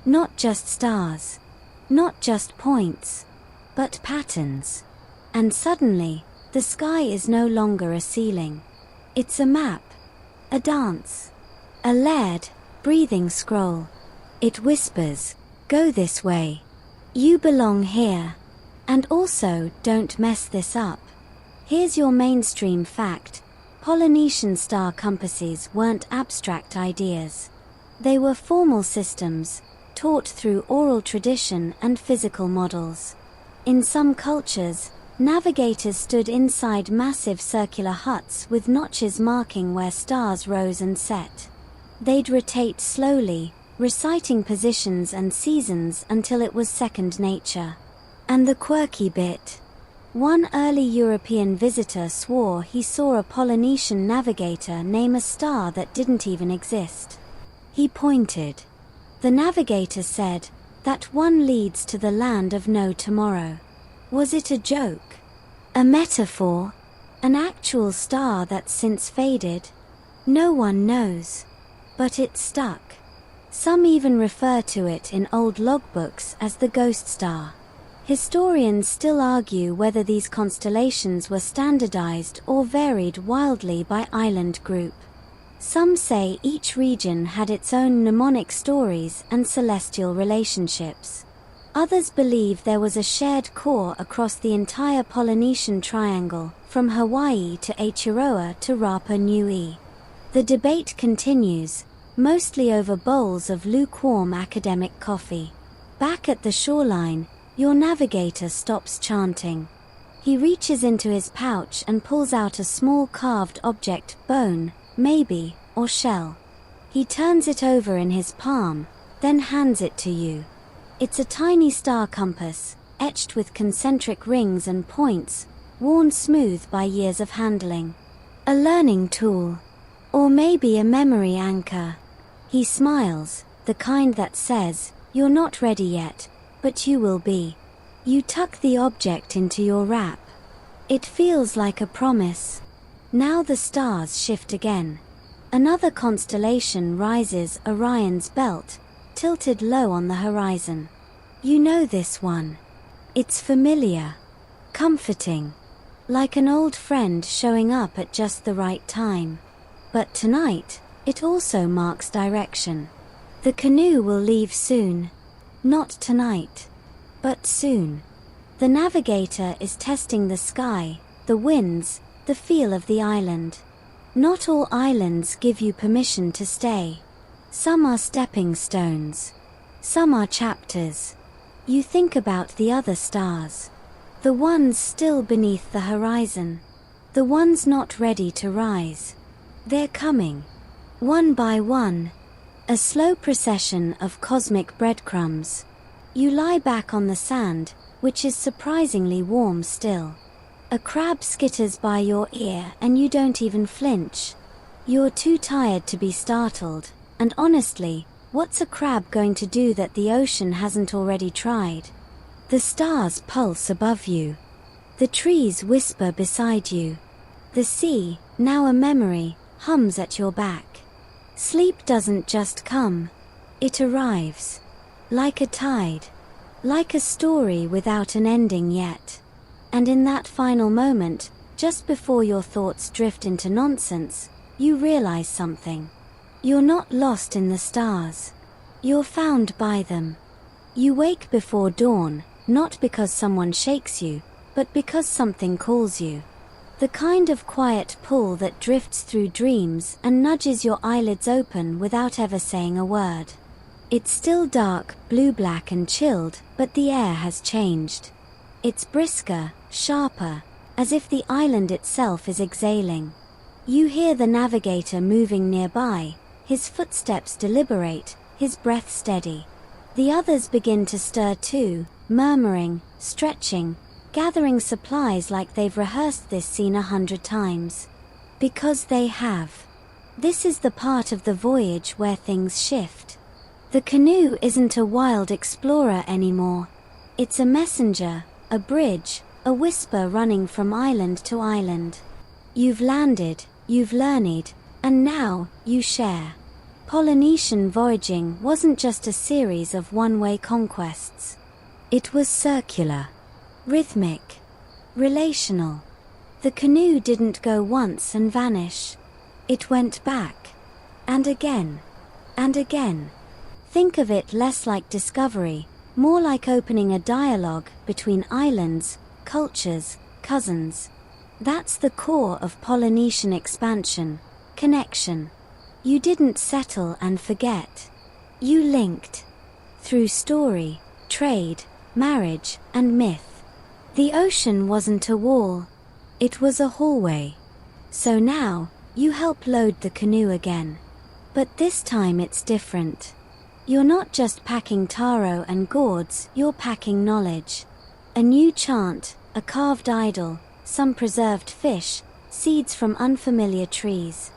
Not just stars. Not just points. But patterns. And suddenly, the sky is no longer a ceiling. It's a map. A dance. A layered, breathing scroll. It whispers, "Go this way. You belong here. And also, don't mess this up." Here's your mainstream fact. Polynesian star compasses weren't abstract ideas. They were formal systems, taught through oral tradition and physical models. In some cultures, navigators stood inside massive circular huts with notches marking where stars rose and set. They'd rotate slowly, reciting positions and seasons until it was second nature. And the quirky bit. One early European visitor swore he saw a Polynesian navigator name a star that didn't even exist. He pointed. The navigator said, "That one leads to the land of no tomorrow." Was it a joke? A metaphor? An actual star that's since faded? No one knows. But it stuck. Some even refer to it in old logbooks as the ghost star. Historians still argue whether these constellations were standardized or varied wildly by island group. Some say each region had its own mnemonic stories and celestial relationships. Others believe there was a shared core across the entire Polynesian triangle, from Hawaii to Aotearoa to Rapa Nui. The debate continues, mostly over bowls of lukewarm academic coffee. Back at the shoreline, your navigator stops chanting. He reaches into his pouch and pulls out a small carved object, bone, maybe, or shell. He turns it over in his palm, then hands it to you. It's a tiny star compass, etched with concentric rings and points, worn smooth by years of handling. A learning tool. Or maybe a memory anchor. He smiles, the kind that says, "You're not ready yet, but you will be." You tuck the object into your wrap. It feels like a promise. Now the stars shift again. Another constellation rises, Orion's belt, tilted low on the horizon. You know this one. It's familiar, comforting, like an old friend showing up at just the right time. But tonight, it also marks direction. The canoe will leave soon. Not tonight, but soon. The navigator is testing the sky, the winds, the feel of the island. Not all islands give you permission to stay. Some are stepping stones. Some are chapters. You think about the other stars. The ones still beneath the horizon. The ones not ready to rise. They're coming. One by one. A slow procession of cosmic breadcrumbs. You lie back on the sand, which is surprisingly warm still. A crab skitters by your ear and you don't even flinch. You're too tired to be startled, and honestly, what's a crab going to do that the ocean hasn't already tried? The stars pulse above you. The trees whisper beside you. The sea, now a memory, hums at your back. Sleep doesn't just come. It arrives. Like a tide. Like a story without an ending yet. And in that final moment, just before your thoughts drift into nonsense, you realize something. You're not lost in the stars. You're found by them. You wake before dawn, not because someone shakes you, but because something calls you. The kind of quiet pull that drifts through dreams and nudges your eyelids open without ever saying a word. It's still dark, blue-black and chilled, but the air has changed. It's brisker, sharper, as if the island itself is exhaling. You hear the navigator moving nearby, his footsteps deliberate, his breath steady. The others begin to stir too, murmuring, stretching, gathering supplies like they've rehearsed this scene 100 times. Because they have. This is the part of the voyage where things shift. The canoe isn't a wild explorer anymore. It's a messenger, a bridge, a whisper running from island to island. You've landed, you've learned, and now, you share. Polynesian voyaging wasn't just a series of one-way conquests. It was circular, rhythmic, relational. The canoe didn't go once and vanish. It went back. And again. And again. Think of it less like discovery, more like opening a dialogue between islands, cultures, cousins. That's the core of Polynesian expansion, connection. You didn't settle and forget. You linked. Through story, trade, marriage, and myth. The ocean wasn't a wall. It was a hallway. So now, you help load the canoe again. But this time it's different. You're not just packing taro and gourds, you're packing knowledge. A new chant, a carved idol, some preserved fish, seeds from unfamiliar trees.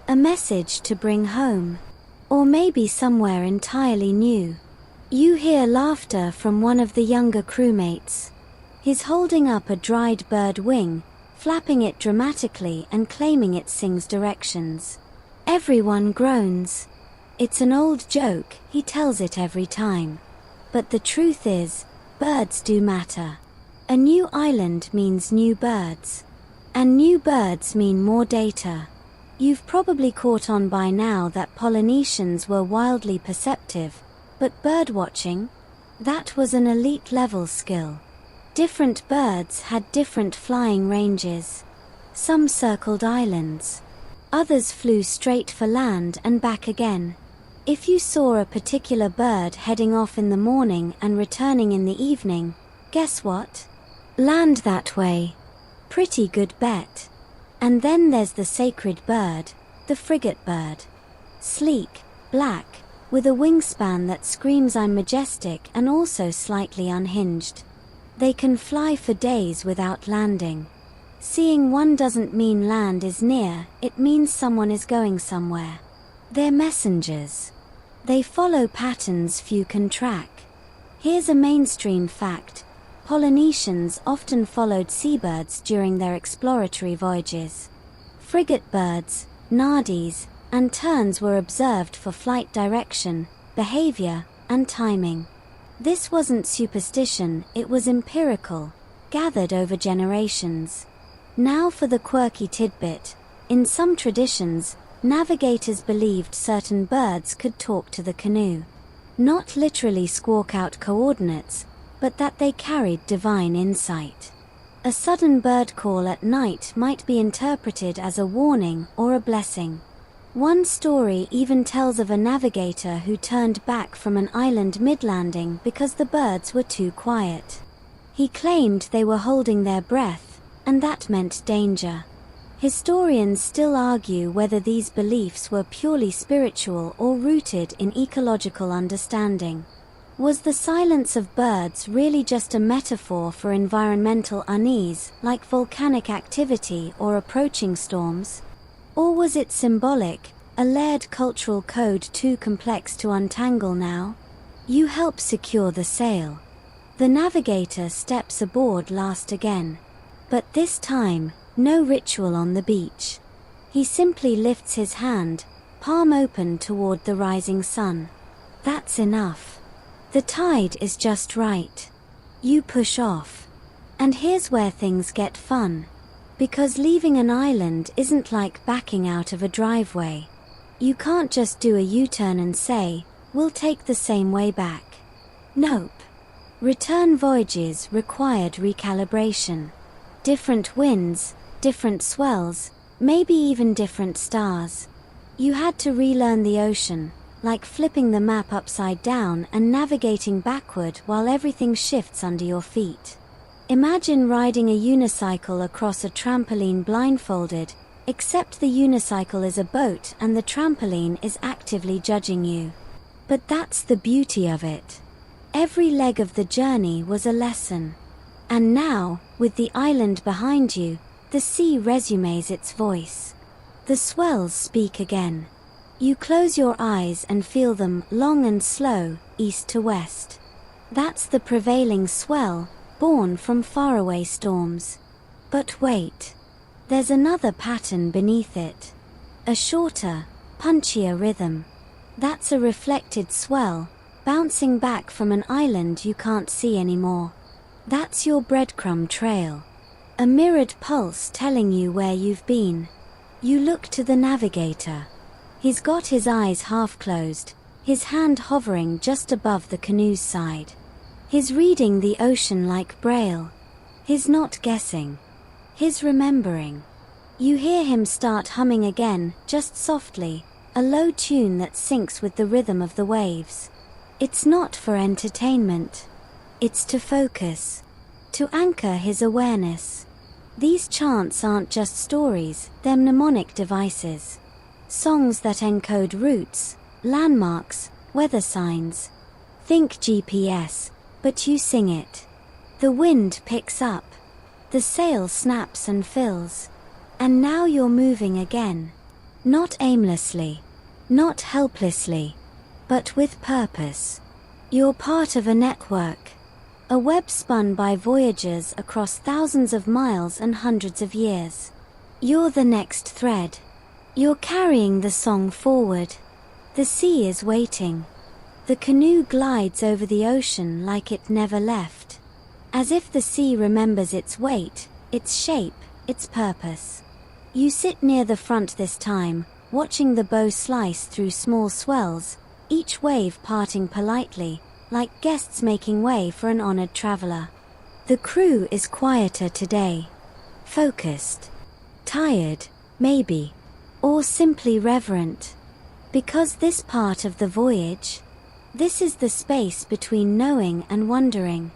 A message to bring home. Or maybe somewhere entirely new. You hear laughter from one of the younger crewmates. He's holding up a dried bird wing, flapping it dramatically and claiming it sings directions. Everyone groans. It's an old joke, he tells it every time. But the truth is, birds do matter. A new island means new birds. And new birds mean more data. You've probably caught on by now that Polynesians were wildly perceptive, but birdwatching? That was an elite-level skill. Different birds had different flying ranges. Some circled islands. Others flew straight for land and back again. If you saw a particular bird heading off in the morning and returning in the evening, guess what? Land that way. Pretty good bet. And then there's the sacred bird, the frigate bird. Sleek, black, with a wingspan that screams I'm majestic and also slightly unhinged. They can fly for days without landing. Seeing one doesn't mean land is near, it means someone is going somewhere. They're messengers. They follow patterns few can track. Here's a mainstream fact. Polynesians often followed seabirds during their exploratory voyages. Frigate birds, nadis, and terns were observed for flight direction, behavior, and timing. This wasn't superstition, it was empirical, gathered over generations. Now for the quirky tidbit. In some traditions, navigators believed certain birds could talk to the canoe. Not literally squawk out coordinates, but that they carried divine insight. A sudden bird call at night might be interpreted as a warning or a blessing. One story even tells of a navigator who turned back from an island mid-landing because the birds were too quiet. He claimed they were holding their breath, and that meant danger. Historians still argue whether these beliefs were purely spiritual or rooted in ecological understanding. Was the silence of birds really just a metaphor for environmental unease, like volcanic activity or approaching storms? Or was it symbolic, a layered cultural code too complex to untangle now? You help secure the sail. The navigator steps aboard last again. But this time, no ritual on the beach. He simply lifts his hand, palm open toward the rising sun. That's enough. The tide is just right. You push off. And here's where things get fun. Because leaving an island isn't like backing out of a driveway. You can't just do a U-turn and say, we'll take the same way back. Nope. Return voyages required recalibration. Different winds, different swells, maybe even different stars. You had to relearn the ocean, like flipping the map upside down and navigating backward while everything shifts under your feet. Imagine riding a unicycle across a trampoline blindfolded, except the unicycle is a boat and the trampoline is actively judging you. But that's the beauty of it. Every leg of the journey was a lesson. And now, with the island behind you, the sea resumes its voice. The swells speak again. You close your eyes and feel them, long and slow, east to west. That's the prevailing swell, born from faraway storms. But wait. There's another pattern beneath it. A shorter, punchier rhythm. That's a reflected swell, bouncing back from an island you can't see anymore. That's your breadcrumb trail. A mirrored pulse telling you where you've been. You look to the navigator. He's got his eyes half closed, his hand hovering just above the canoe's side. He's reading the ocean like Braille. He's not guessing. He's remembering. You hear him start humming again, just softly, a low tune that syncs with the rhythm of the waves. It's not for entertainment. It's to focus. To anchor his awareness. These chants aren't just stories, they're mnemonic devices. Songs that encode routes, landmarks, weather signs. Think GPS, but you sing it. The wind picks up. The sail snaps and fills. And now you're moving again. Not aimlessly. Not helplessly. But with purpose. You're part of a network. A web spun by voyagers across thousands of miles and hundreds of years. You're the next thread. You're carrying the song forward. The sea is waiting. The canoe glides over the ocean like it never left. As if the sea remembers its weight, its shape, its purpose. You sit near the front this time, watching the bow slice through small swells, each wave parting politely, like guests making way for an honored traveler. The crew is quieter today. Focused. Tired, maybe. Or simply reverent. Because this part of the voyage, this is the space between knowing and wondering.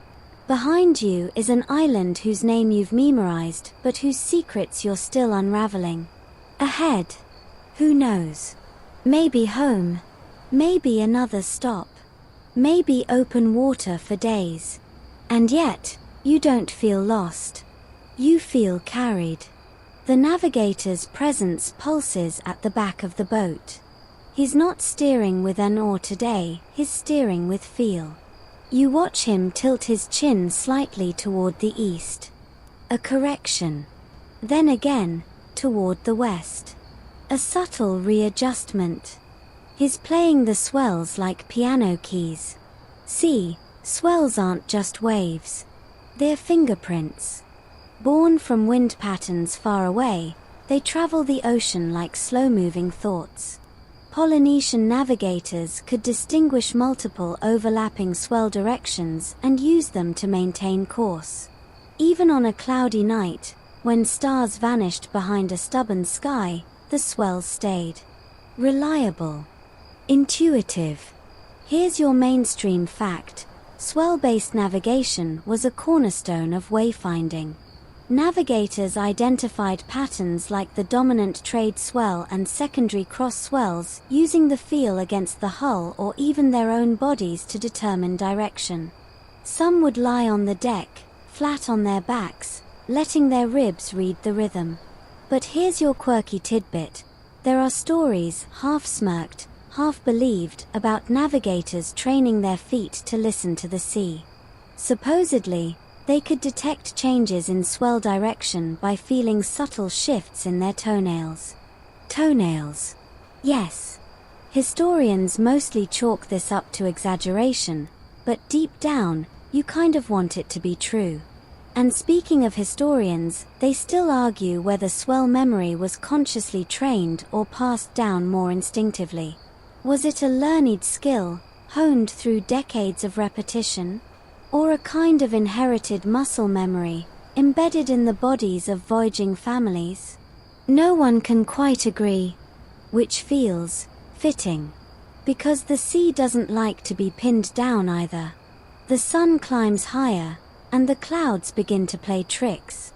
Behind you is an island whose name you've memorized, but whose secrets you're still unraveling. Ahead, who knows? Maybe home. Maybe another stop. Maybe open water for days. And yet, you don't feel lost. You feel carried. The navigator's presence pulses at the back of the boat. He's not steering with an oar today, he's steering with feel. You watch him tilt his chin slightly toward the east. A correction. Then again, toward the west. A subtle readjustment. He's playing the swells like piano keys, See, swells aren't just waves. They're fingerprints. Born from wind patterns far away, they travel the ocean like slow-moving thoughts. Polynesian navigators could distinguish multiple overlapping swell directions and use them to maintain course. Even on a cloudy night, when stars vanished behind a stubborn sky, the swells stayed. Reliable. Intuitive. Here's your mainstream fact. Swell-based navigation was a cornerstone of wayfinding. Navigators identified patterns like the dominant trade swell and secondary cross swells, using the feel against the hull or even their own bodies to determine direction. Some would lie on the deck, flat on their backs, letting their ribs read the rhythm. But here's your quirky tidbit. There are stories, half smirked, half believed, about navigators training their feet to listen to the sea. Supposedly, they could detect changes in swell direction by feeling subtle shifts in their toenails. Toenails. Yes. Historians mostly chalk this up to exaggeration, but deep down, you kind of want it to be true. And speaking of historians, they still argue whether swell memory was consciously trained or passed down more instinctively. Was it a learned skill, honed through decades of repetition? Or a kind of inherited muscle memory, embedded in the bodies of voyaging families? No one can quite agree. Which feels fitting. Because the sea doesn't like to be pinned down either. The sun climbs higher, and the clouds begin to play tricks.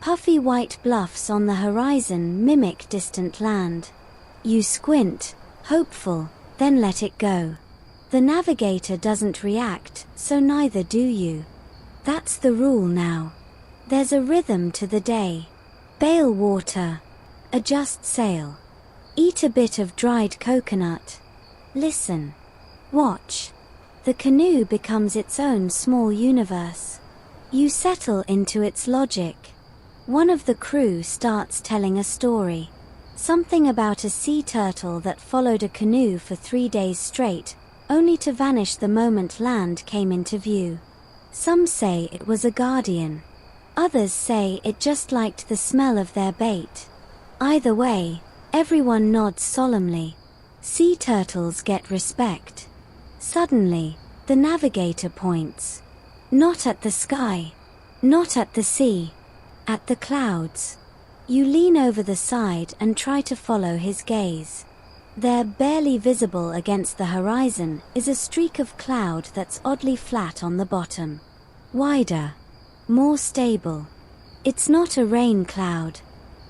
Puffy white bluffs on the horizon mimic distant land. You squint, hopeful, then let it go. The navigator doesn't react, so neither do you. That's the rule now. There's a rhythm to the day. Bail water. Adjust sail. Eat a bit of dried coconut. Listen. Watch. The canoe becomes its own small universe. You settle into its logic. One of the crew starts telling a story. Something about a sea turtle that followed a canoe for 3 days straight, only to vanish the moment land came into view. Some say it was a guardian. Others say it just liked the smell of their bait. Either way, everyone nods solemnly. Sea turtles get respect. Suddenly, the navigator points. Not at the sky. Not at the sea. At the clouds. You lean over the side and try to follow his gaze. There, barely visible against the horizon, is a streak of cloud that's oddly flat on the bottom. Wider. More stable. It's not a rain cloud.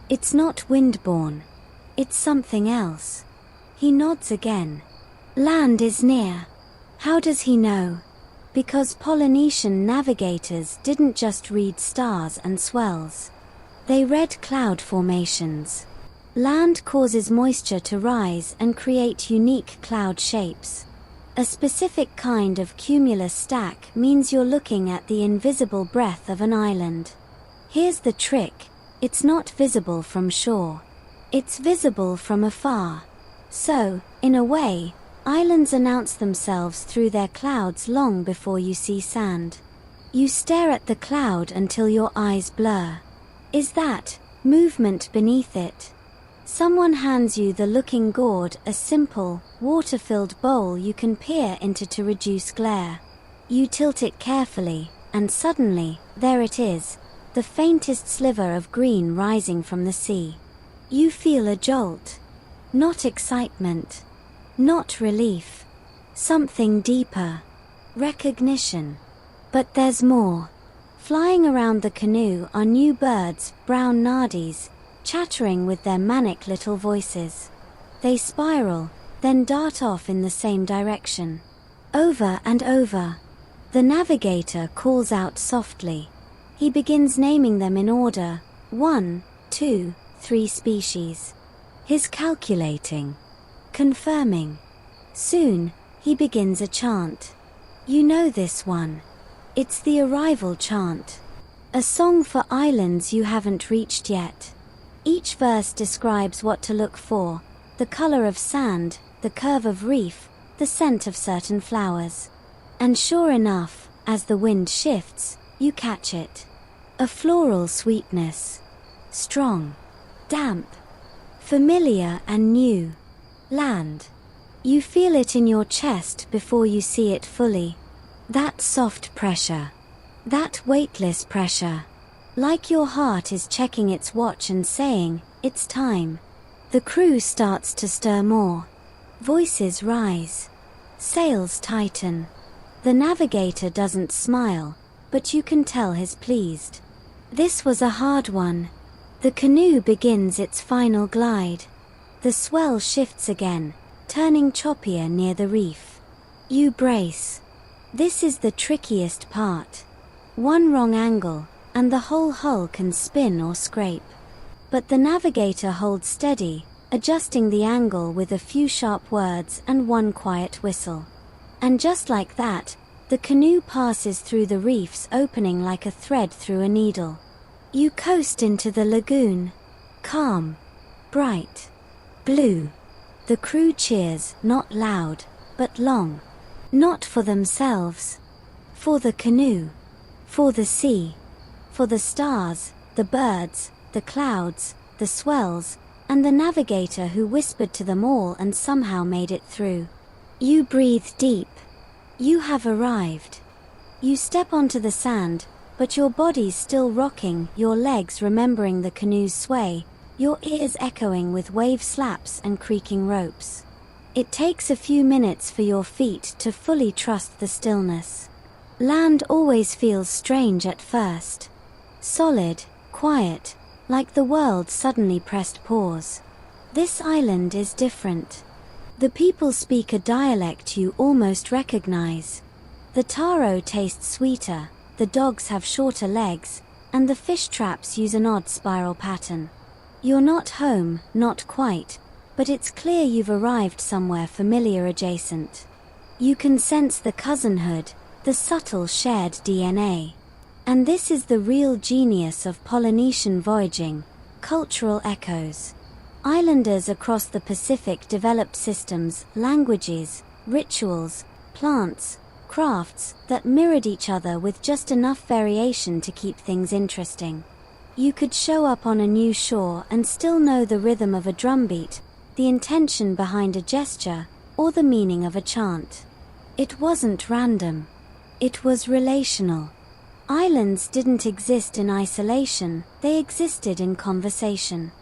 It's not windborne. It's something else. He nods again. Land is near. How does he know? Because Polynesian navigators didn't just read stars and swells. They read cloud formations. Land causes moisture to rise and create unique cloud shapes. A specific kind of cumulus stack means you're looking at the invisible breath of an island. Here's the trick, it's not visible from shore. It's visible from afar. So, in a way, islands announce themselves through their clouds long before you see sand. You stare at the cloud until your eyes blur. Is that movement beneath it? Someone hands you the looking gourd, a simple, water-filled bowl you can peer into to reduce glare. You tilt it carefully, and suddenly, there it is, the faintest sliver of green rising from the sea. You feel a jolt. Not excitement. Not relief. Something deeper. Recognition. But there's more. Flying around the canoe are new birds, brown nardis, chattering with their manic little voices. They spiral, then dart off in the same direction. Over and over. The navigator calls out softly. He begins naming them in order, 1, 2, 3 species. He's calculating. Confirming. Soon, he begins a chant. You know this one. It's the arrival chant. A song for islands you haven't reached yet. Each verse describes what to look for, the color of sand, the curve of reef, the scent of certain flowers. And sure enough, as the wind shifts, you catch it. A floral sweetness. Strong. Damp. Familiar and new. Land. You feel it in your chest before you see it fully. That soft pressure. That weightless pressure. Like your heart is checking its watch and saying, it's time. The crew starts to stir more. Voices rise. Sails tighten. The navigator doesn't smile, but you can tell he's pleased. This was a hard one. The canoe begins its final glide. The swell shifts again, turning choppier near the reef. You brace. This is the trickiest part. One wrong angle, and the whole hull can spin or scrape. But the navigator holds steady, adjusting the angle with a few sharp words and one quiet whistle. And just like that, the canoe passes through the reefs, opening like a thread through a needle. You coast into the lagoon. Calm. Bright. Blue. The crew cheers, not loud, but long. Not for themselves. For the canoe. For the sea. For the stars, the birds, the clouds, the swells, and the navigator who whispered to them all and somehow made it through. You breathe deep. You have arrived. You step onto the sand, but your body's still rocking, your legs remembering the canoe's sway, your ears echoing with wave slaps and creaking ropes. It takes a few minutes for your feet to fully trust the stillness. Land always feels strange at first. Solid, quiet, like the world suddenly pressed pause. This island is different. The people speak a dialect you almost recognize. The taro tastes sweeter, the dogs have shorter legs, and the fish traps use an odd spiral pattern. You're not home, not quite, but it's clear you've arrived somewhere familiar adjacent. You can sense the cousinhood, the subtle shared DNA. And this is the real genius of Polynesian voyaging, cultural echoes. Islanders across the Pacific developed systems, languages, rituals, plants, crafts that mirrored each other with just enough variation to keep things interesting. You could show up on a new shore and still know the rhythm of a drumbeat, the intention behind a gesture, or the meaning of a chant. It wasn't random. It was relational. Islands didn't exist in isolation, they existed in conversation.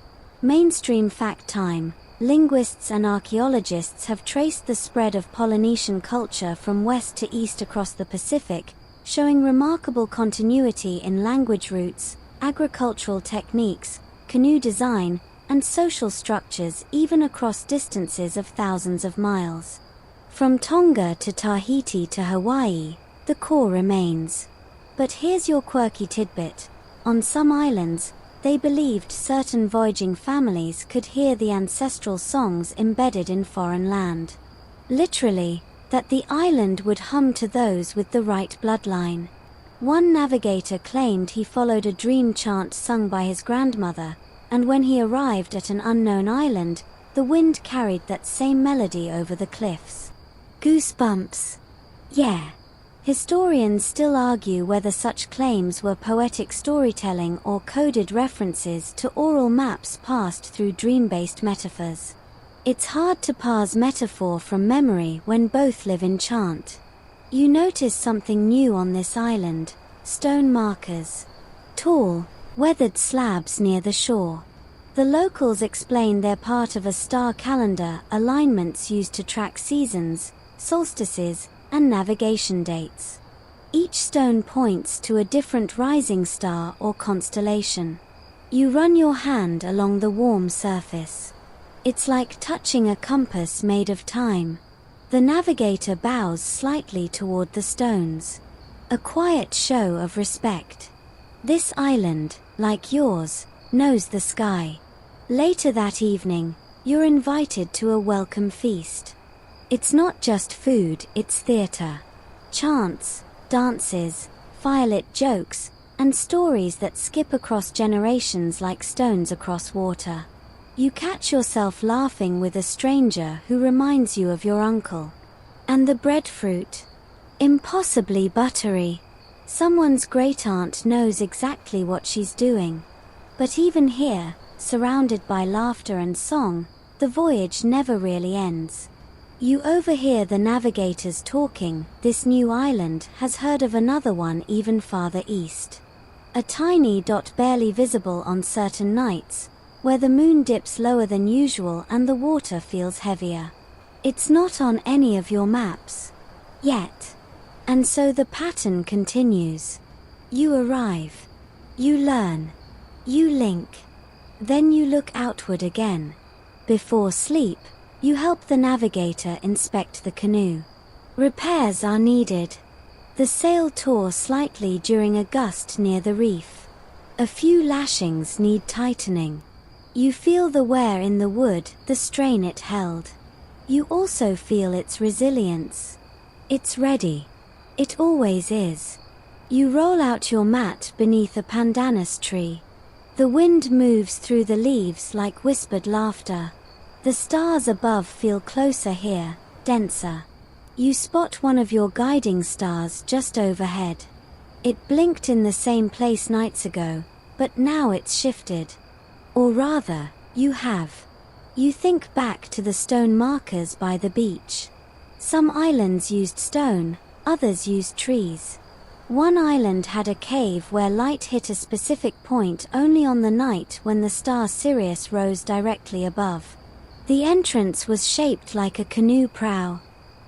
Mainstream fact time, linguists and archaeologists have traced the spread of Polynesian culture from west to east across the Pacific, showing remarkable continuity in language roots, agricultural techniques, canoe design, and social structures even across distances of thousands of miles. From Tonga to Tahiti to Hawaii, the core remains. But here's your quirky tidbit. On some islands, they believed certain voyaging families could hear the ancestral songs embedded in foreign land. Literally, that the island would hum to those with the right bloodline. One navigator claimed he followed a dream chant sung by his grandmother, and when he arrived at an unknown island, the wind carried that same melody over the cliffs. Goosebumps. Yeah. Historians still argue whether such claims were poetic storytelling or coded references to oral maps passed through dream-based metaphors. It's hard to parse metaphor from memory when both live in chant. You notice something new on this island: stone markers. Tall, weathered slabs near the shore. The locals explain they're part of a star calendar, alignments used to track seasons, solstices, and navigation dates. Each stone points to a different rising star or constellation. You run your hand along the warm surface. It's like touching a compass made of time. The navigator bows slightly toward the stones. A quiet show of respect. This island, like yours, knows the sky. Later that evening, you're invited to a welcome feast. It's not just food, it's theater. Chants, dances, firelit jokes, and stories that skip across generations like stones across water. You catch yourself laughing with a stranger who reminds you of your uncle. And the breadfruit. Impossibly buttery. Someone's great-aunt knows exactly what she's doing. But even here, surrounded by laughter and song, the voyage never really ends. You overhear the navigators talking. This new island has heard of another one even farther east. A tiny dot barely visible on certain nights, where the moon dips lower than usual and the water feels heavier. It's not on any of your maps. Yet. And so the pattern continues. You arrive. You learn. You link. Then you look outward again. Before sleep, you help the navigator inspect the canoe. Repairs are needed. The sail tore slightly during a gust near the reef. A few lashings need tightening. You feel the wear in the wood, the strain it held. You also feel its resilience. It's ready. It always is. You roll out your mat beneath a pandanus tree. The wind moves through the leaves like whispered laughter. The stars above feel closer here, denser. You spot one of your guiding stars just overhead. It blinked in the same place nights ago, but now it's shifted. Or rather, you have. You think back to the stone markers by the beach. Some islands used stone, others used trees. One island had a cave where light hit a specific point only on the night when the star Sirius rose directly above. The entrance was shaped like a canoe prow.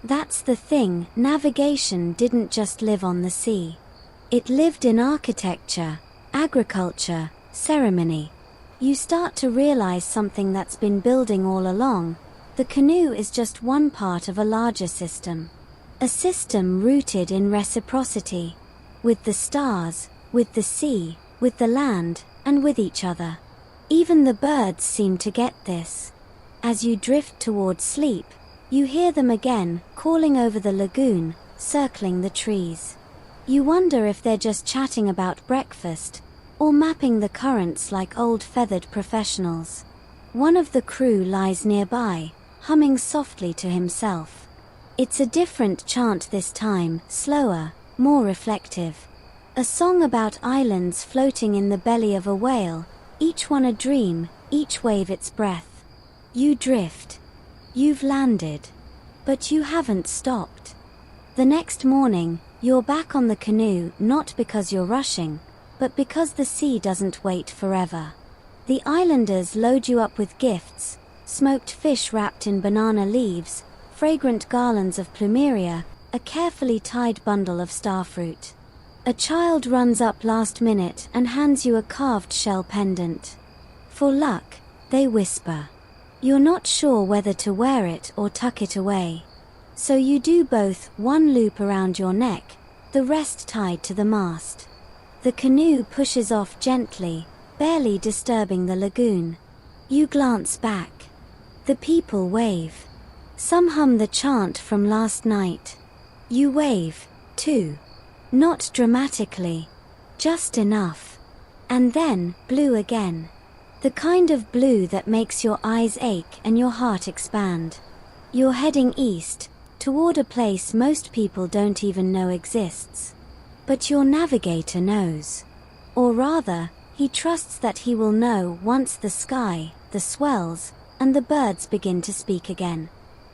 That's the thing, navigation didn't just live on the sea. It lived in architecture, agriculture, ceremony. You start to realize something that's been building all along. The canoe is just one part of a larger system. A system rooted in reciprocity. With the stars, with the sea, with the land, and with each other. Even the birds seem to get this. As you drift towards sleep, you hear them again, calling over the lagoon, circling the trees. You wonder if they're just chatting about breakfast, or mapping the currents like old feathered professionals. One of the crew lies nearby, humming softly to himself. It's a different chant this time, slower, more reflective. A song about islands floating in the belly of a whale, each one a dream, each wave its breath. You drift. You've landed. But you haven't stopped. The next morning, you're back on the canoe not because you're rushing, but because the sea doesn't wait forever. The islanders load you up with gifts, smoked fish wrapped in banana leaves, fragrant garlands of plumeria, a carefully tied bundle of starfruit. A child runs up last minute and hands you a carved shell pendant. For luck, they whisper. You're not sure whether to wear it or tuck it away. So you do both, one loop around your neck, the rest tied to the mast. The canoe pushes off gently, barely disturbing the lagoon. You glance back. The people wave. Some hum the chant from last night. You wave, too. Not dramatically. Just enough. And then, blue again. The kind of blue that makes your eyes ache and your heart expand. You're heading east, toward a place most people don't even know exists. But your navigator knows. Or rather, he trusts that he will know once the sky, the swells, and the birds begin to speak again.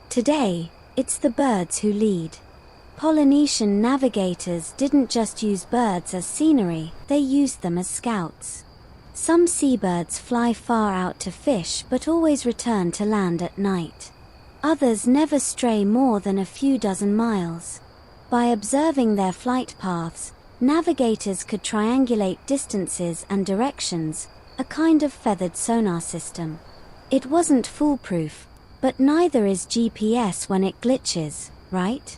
Today, it's the birds who lead. Polynesian navigators didn't just use birds as scenery, they used them as scouts. Some seabirds fly far out to fish but always return to land at night. Others never stray more than a few dozen miles. By observing their flight paths, navigators could triangulate distances and directions, a kind of feathered sonar system. It wasn't foolproof, but neither is GPS when it glitches, right?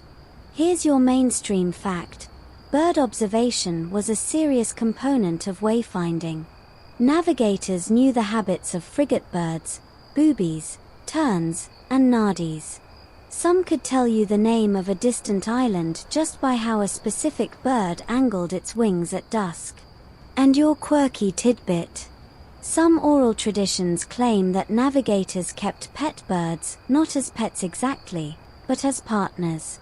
Here's your mainstream fact. Bird observation was a serious component of wayfinding. Navigators knew the habits of frigate birds, boobies, terns, and nardis. Some could tell you the name of a distant island just by how a specific bird angled its wings at dusk. And your quirky tidbit. Some oral traditions claim that navigators kept pet birds, not as pets exactly, but as partners.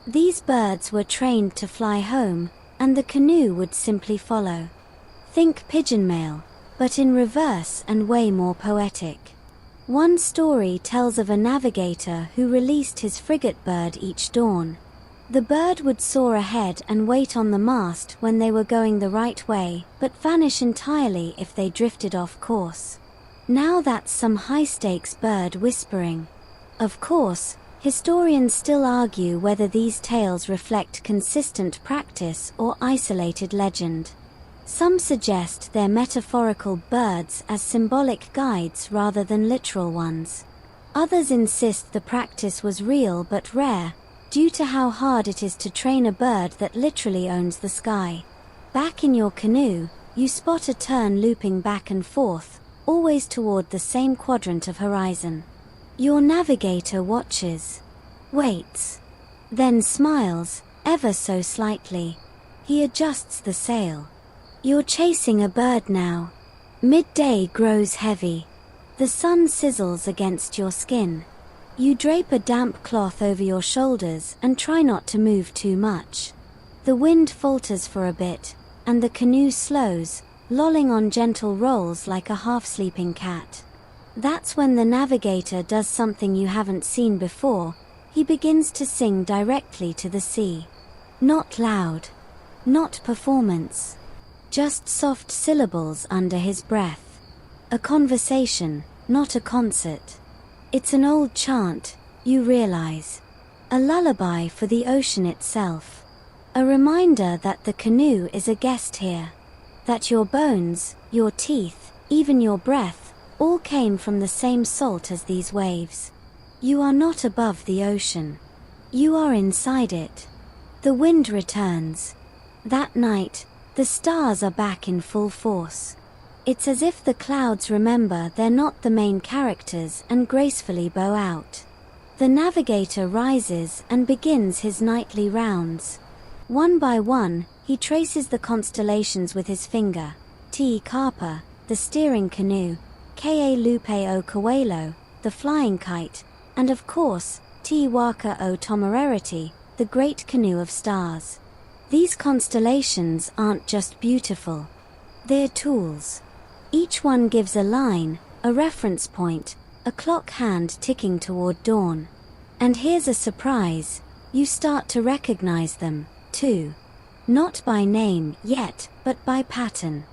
These birds were trained to fly home, and the canoe would simply follow. Think pigeon mail, but in reverse and way more poetic. One story tells of a navigator who released his frigate bird each dawn. The bird would soar ahead and wait on the mast when they were going the right way, but vanish entirely if they drifted off course. Now that's some high-stakes bird whispering. Of course, historians still argue whether these tales reflect consistent practice or isolated legend. Some suggest they're metaphorical birds as symbolic guides rather than literal ones. Others insist the practice was real but rare, due to how hard it is to train a bird that literally owns the sky. Back in your canoe, you spot a tern looping back and forth, always toward the same quadrant of horizon. Your navigator watches, waits, then smiles, ever so slightly. He adjusts the sail. You're chasing a bird now. Midday grows heavy. The sun sizzles against your skin. You drape a damp cloth over your shoulders and try not to move too much. The wind falters for a bit, and the canoe slows, lolling on gentle rolls like a half-sleeping cat. That's when the navigator does something you haven't seen before. He begins to sing directly to the sea. Not loud. Not performance. Just soft syllables under his breath. A conversation, not a concert. It's an old chant, you realize. A lullaby for the ocean itself. A reminder that the canoe is a guest here. That your bones, your teeth, even your breath, all came from the same salt as these waves. You are not above the ocean. You are inside it. The wind returns. That night, the stars are back in full force. It's as if the clouds remember they're not the main characters and gracefully bow out. The navigator rises and begins his nightly rounds. One by one, he traces the constellations with his finger. T. Carpa, the steering canoe, Ka Lupe o Coelho, the flying kite, and of course, Te Waka o Tomererity, the great canoe of stars. These constellations aren't just beautiful. They're tools. Each one gives a line, a reference point, a clock hand ticking toward dawn. And here's a surprise, you start to recognize them, too. Not by name yet, but by pattern.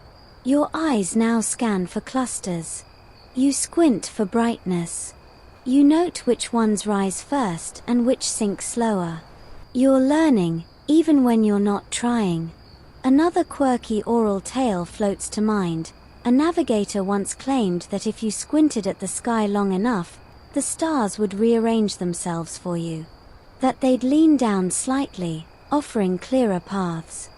Your eyes now scan for clusters. You squint for brightness. You note which ones rise first and which sink slower. You're learning, even when you're not trying. Another quirky oral tale floats to mind. A navigator once claimed that if you squinted at the sky long enough, the stars would rearrange themselves for you. That they'd lean down slightly, offering clearer paths.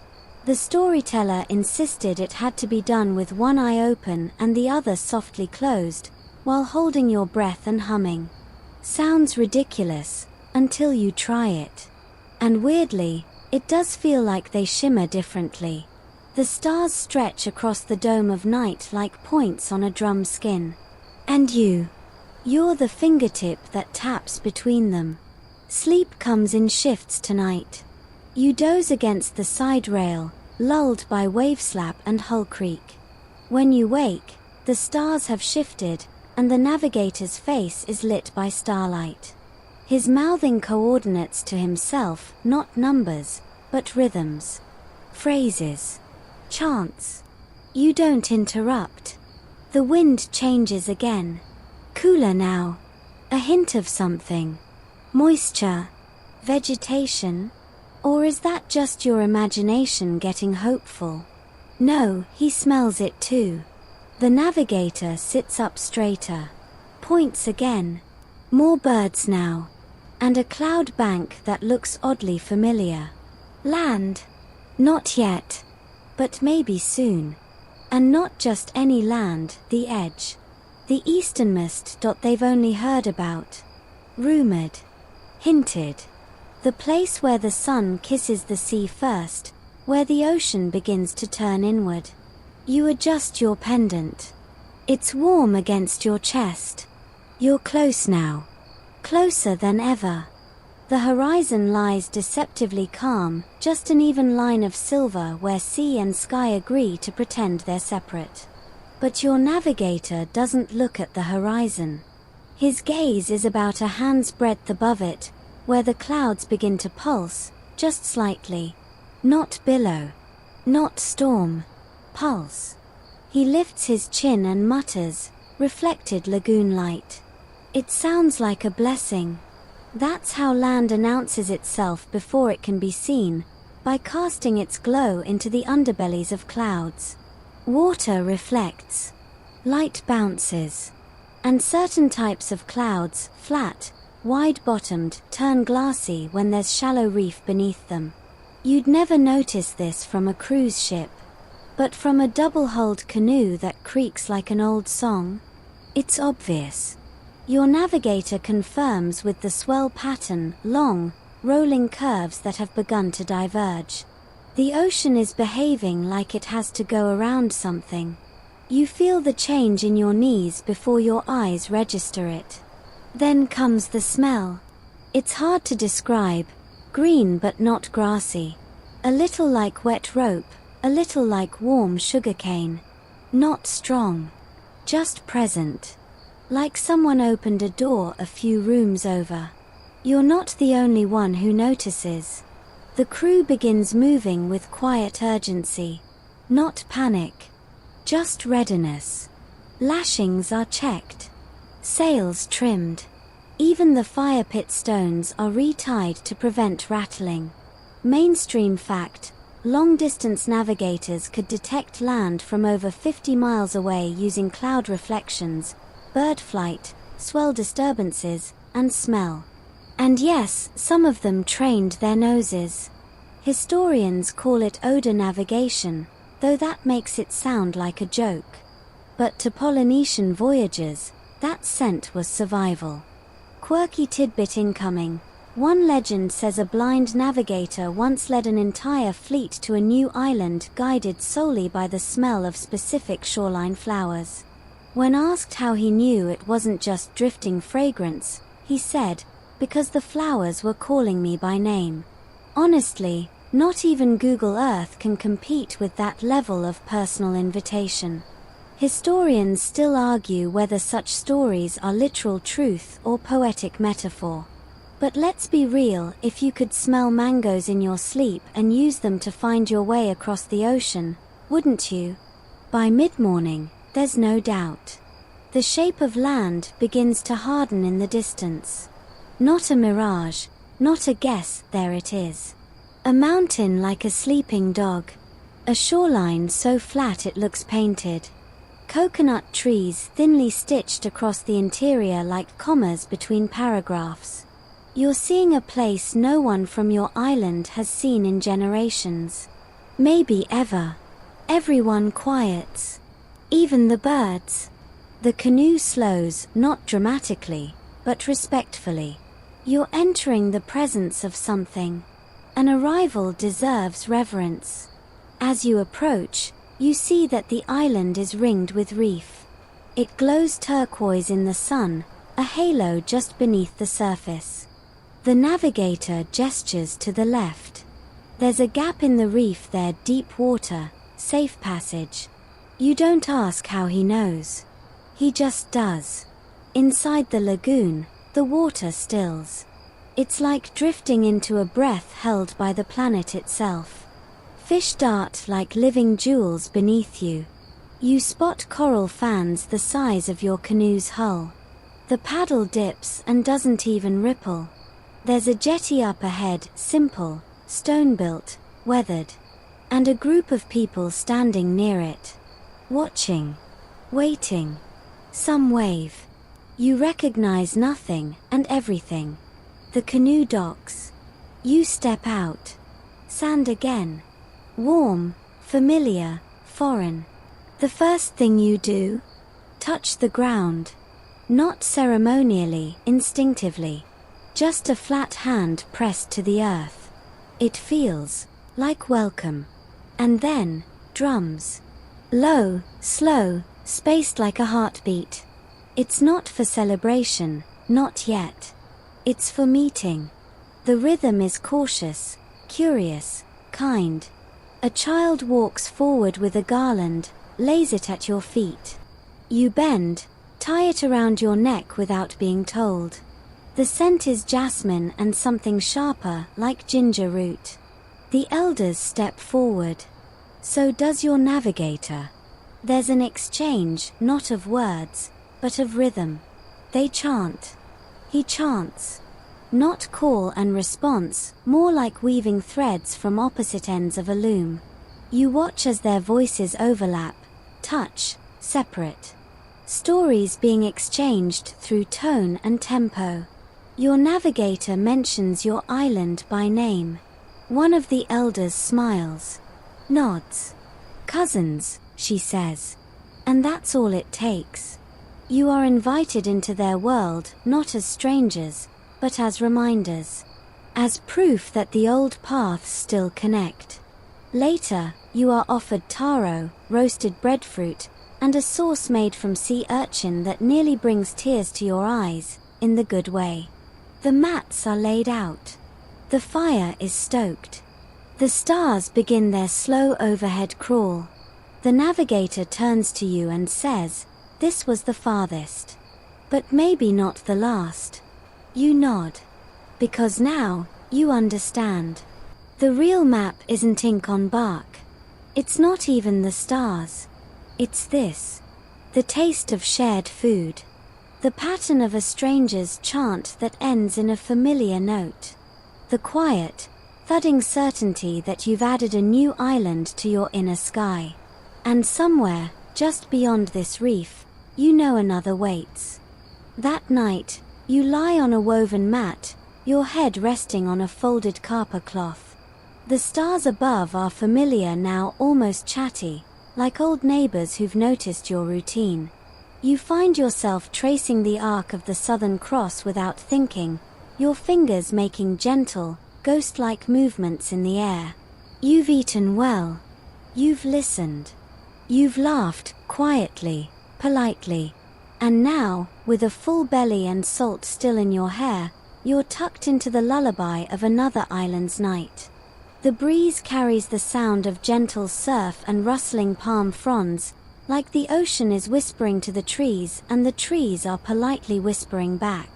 The storyteller insisted it had to be done with one eye open and the other softly closed, while holding your breath and humming. Sounds ridiculous, until you try it. And weirdly, it does feel like they shimmer differently. The stars stretch across the dome of night like points on a drum skin. And you're the fingertip that taps between them. Sleep comes in shifts tonight. You doze against the side rail, lulled by wave slap and hull creak. When you wake, the stars have shifted, and the navigator's face is lit by starlight. His mouthing coordinates to himself, not numbers, but rhythms. Phrases. Chants. You don't interrupt. The wind changes again. Cooler now. A hint of something. Moisture. Vegetation. Or is that just your imagination getting hopeful? No, he smells it too. The navigator sits up straighter. Points again. More birds now. And a cloud bank that looks oddly familiar. Land. Not yet. But maybe soon. And not just any land, the edge. The easternmost dot they've only heard about. Rumored. Hinted. The place where the sun kisses the sea first, where the ocean begins to turn inward. You adjust your pendant. It's warm against your chest. You're close now. Closer than ever. The horizon lies deceptively calm, just an even line of silver where sea and sky agree to pretend they're separate. But your navigator doesn't look at the horizon. His gaze is about a hand's breadth above it, where the clouds begin to pulse, just slightly. Not billow. Not storm. Pulse. He lifts his chin and mutters, reflected lagoon light. It sounds like a blessing. That's how land announces itself before it can be seen, by casting its glow into the underbellies of clouds. Water reflects. Light bounces. And certain types of clouds, flat, wide-bottomed, turn glassy when there's shallow reef beneath them. You'd never notice this from a cruise ship. But from a double-hulled canoe that creaks like an old song, it's obvious. Your navigator confirms with the swell pattern, long, rolling curves that have begun to diverge. The ocean is behaving like it has to go around something. You feel the change in your knees before your eyes register it. Then comes the smell. It's hard to describe, green but not grassy. A little like wet rope, a little like warm sugarcane. Not strong. Just present. Like someone opened a door a few rooms over. You're not the only one who notices. The crew begins moving with quiet urgency. Not panic. Just readiness. Lashings are checked. Sails trimmed. Even the fire pit stones are retied to prevent rattling. Mainstream fact, long-distance navigators could detect land from over 50 miles away using cloud reflections, bird flight, swell disturbances, and smell. And yes, some of them trained their noses. Historians call it odor navigation, though that makes it sound like a joke. But to Polynesian voyagers, that scent was survival. Quirky tidbit incoming. One legend says a blind navigator once led an entire fleet to a new island guided solely by the smell of specific shoreline flowers. When asked how he knew it wasn't just drifting fragrance, he said, "Because the flowers were calling me by name." Honestly, not even Google Earth can compete with that level of personal invitation. Historians still argue whether such stories are literal truth or poetic metaphor. But let's be real, if you could smell mangoes in your sleep and use them to find your way across the ocean, wouldn't you? By mid-morning, there's no doubt. The shape of land begins to harden in the distance. Not a mirage, not a guess, there it is. A mountain like a sleeping dog. A shoreline so flat it looks painted. Coconut trees thinly stitched across the interior like commas between paragraphs. You're seeing a place no one from your island has seen in generations. Maybe ever. Everyone quiets. Even the birds. The canoe slows, not dramatically, but respectfully. You're entering the presence of something. An arrival deserves reverence. As you approach, you see that the island is ringed with reef. It glows turquoise in the sun, a halo just beneath the surface. The navigator gestures to the left. There's a gap in the reef there, deep water, safe passage. You don't ask how he knows. He just does. Inside the lagoon, the water stills. It's like drifting into a breath held by the planet itself. Fish dart like living jewels beneath you. You spot coral fans the size of your canoe's hull. The paddle dips and doesn't even ripple. There's a jetty up ahead, simple, stone-built, weathered. And a group of people standing near it. Watching. Waiting. Some wave. You recognize nothing and everything. The canoe docks. You step out. Sand again. Warm, familiar, foreign. The first thing you do? Touch the ground. Not ceremonially, instinctively. Just a flat hand pressed to the earth. It feels like welcome. And then, drums. Low, slow, spaced like a heartbeat. It's not for celebration, not yet. It's for meeting. The rhythm is cautious, curious, kind. A child walks forward with a garland, lays it at your feet. You bend, tie it around your neck without being told. The scent is jasmine and something sharper, like ginger root. The elders step forward. So does your navigator. There's an exchange, not of words, but of rhythm. They chant. He chants. Not call and response, more like weaving threads from opposite ends of a loom. You watch as their voices overlap, touch, separate. Stories being exchanged through tone and tempo. Your navigator mentions your island by name. One of the elders smiles. Nods. Cousins, she says. And that's all it takes. You are invited into their world, not as strangers, but as reminders. As proof that the old paths still connect. Later, you are offered taro, roasted breadfruit, and a sauce made from sea urchin that nearly brings tears to your eyes, in the good way. The mats are laid out. The fire is stoked. The stars begin their slow overhead crawl. The navigator turns to you and says, "This was the farthest. But maybe not the last." You nod. Because now, you understand. The real map isn't ink on bark. It's not even the stars. It's this. The taste of shared food. The pattern of a stranger's chant that ends in a familiar note. The quiet, thudding certainty that you've added a new island to your inner sky. And somewhere, just beyond this reef, you know another waits. That night, you lie on a woven mat, your head resting on a folded kapa cloth. The stars above are familiar now, almost chatty, like old neighbors who've noticed your routine. You find yourself tracing the arc of the Southern Cross without thinking, your fingers making gentle, ghost-like movements in the air. You've eaten well. You've listened. You've laughed, quietly, politely. And now, with a full belly and salt still in your hair, you're tucked into the lullaby of another island's night. The breeze carries the sound of gentle surf and rustling palm fronds, like the ocean is whispering to the trees and the trees are politely whispering back.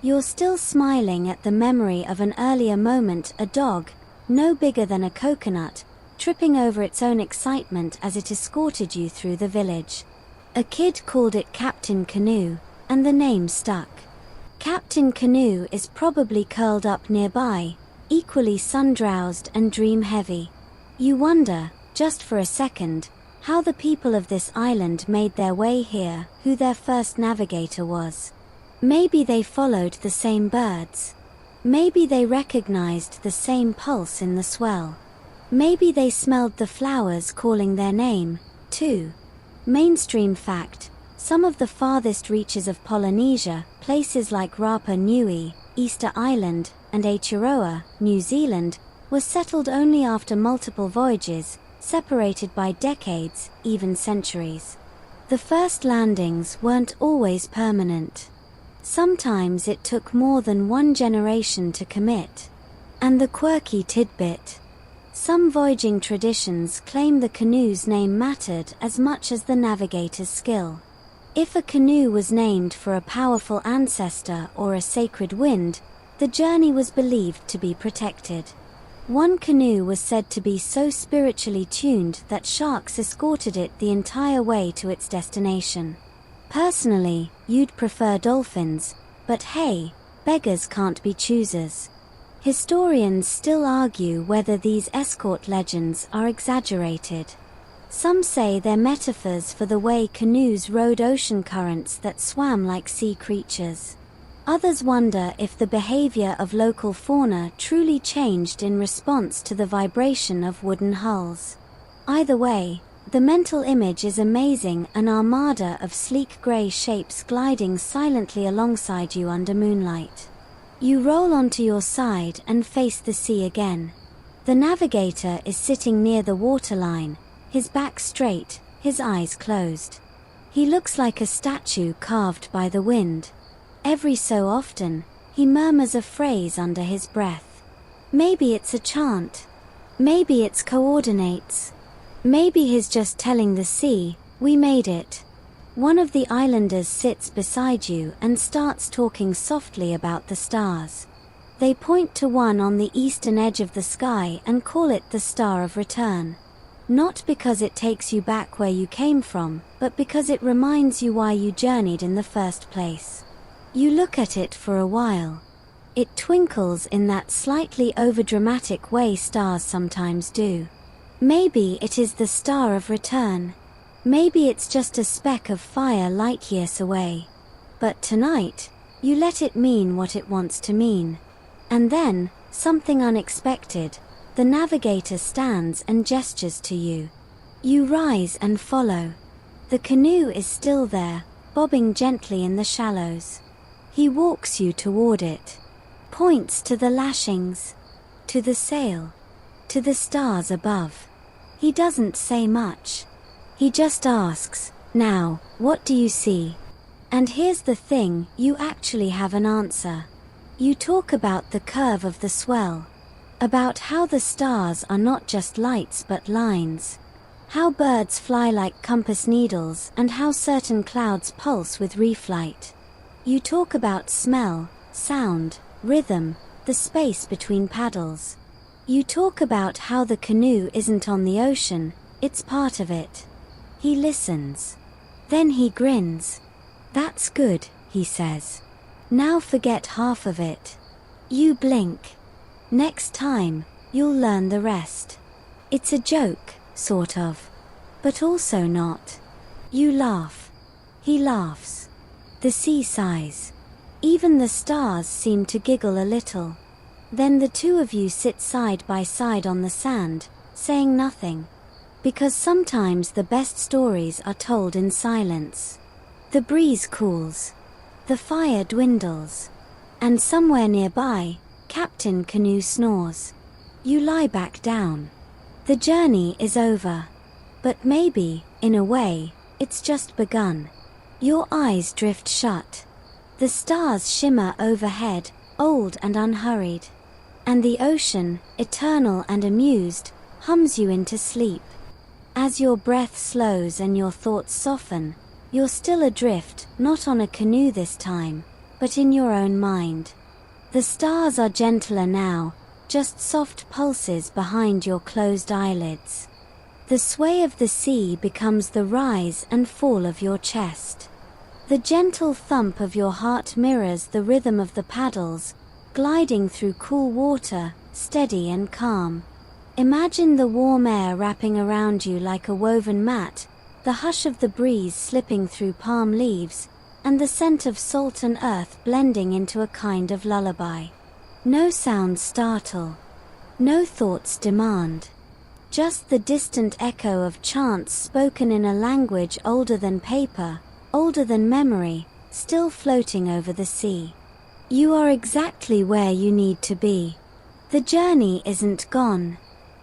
You're still smiling at the memory of an earlier moment, a dog, no bigger than a coconut, tripping over its own excitement as it escorted you through the village. A kid called it Captain Canoe, and the name stuck. Captain Canoe is probably curled up nearby, equally sun-drowsed and dream-heavy. You wonder, just for a second, how the people of this island made their way here, who their first navigator was. Maybe they followed the same birds. Maybe they recognized the same pulse in the swell. Maybe they smelled the flowers calling their name, too. Mainstream fact, some of the farthest reaches of Polynesia, places like Rapa Nui, Easter Island, and Aotearoa, New Zealand, were settled only after multiple voyages, separated by decades, even centuries. The first landings weren't always permanent. Sometimes it took more than one generation to commit. And the quirky tidbit. Some voyaging traditions claim the canoe's name mattered as much as the navigator's skill. If a canoe was named for a powerful ancestor or a sacred wind, the journey was believed to be protected. One canoe was said to be so spiritually tuned that sharks escorted it the entire way to its destination. Personally, you'd prefer dolphins, but hey, beggars can't be choosers. Historians still argue whether these escort legends are exaggerated. Some say they're metaphors for the way canoes rode ocean currents that swam like sea creatures. Others wonder if the behavior of local fauna truly changed in response to the vibration of wooden hulls. Either way, the mental image is amazing, an armada of sleek grey shapes gliding silently alongside you under moonlight. You roll onto your side and face the sea again. The navigator is sitting near the waterline, his back straight, his eyes closed. He looks like a statue carved by the wind. Every so often, He murmurs a phrase under his breath. Maybe it's a chant. Maybe it's coordinates. Maybe he's just telling the sea, we made it. One of the islanders sits beside you and starts talking softly about the stars. They point to one on the eastern edge of the sky and call it the Star of Return. Not because it takes you back where you came from, but because it reminds you why you journeyed in the first place. You look at it for a while. It twinkles in that slightly overdramatic way stars sometimes do. Maybe it is the Star of Return. Maybe it's just a speck of fire light years away. But tonight, you let it mean what it wants to mean. And then, something unexpected, the navigator stands and gestures to you. You rise and follow. The canoe is still there, bobbing gently in the shallows. He walks you toward it. Points to the lashings, to the sail, to the stars above. He doesn't say much. He just asks, now, what do you see? And here's the thing, you actually have an answer. You talk about the curve of the swell. About how the stars are not just lights but lines. How birds fly like compass needles and how certain clouds pulse with reflight. You talk about smell, sound, rhythm, the space between paddles. You talk about how the canoe isn't on the ocean, it's part of it. He listens. Then he grins. That's good, he says. Now forget half of it. You blink. Next time, you'll learn the rest. It's a joke, sort of. But also not. You laugh. He laughs. The sea sighs. Even the stars seem to giggle a little. Then the two of you sit side by side on the sand, saying nothing. Because sometimes the best stories are told in silence. The breeze cools. The fire dwindles. And somewhere nearby, Captain Canoe snores. You lie back down. The journey is over. But maybe, in a way, it's just begun. Your eyes drift shut. The stars shimmer overhead, old and unhurried. And the ocean, eternal and amused, hums you into sleep. As your breath slows and your thoughts soften, you're still adrift, not on a canoe this time, but in your own mind. The stars are gentler now, just soft pulses behind your closed eyelids. The sway of the sea becomes the rise and fall of your chest. The gentle thump of your heart mirrors the rhythm of the paddles, gliding through cool water, steady and calm. Imagine the warm air wrapping around you like a woven mat, the hush of the breeze slipping through palm leaves, and the scent of salt and earth blending into a kind of lullaby. No sounds startle. No thoughts demand. Just the distant echo of chants spoken in a language older than paper, older than memory, still floating over the sea. You are exactly where you need to be. The journey isn't gone.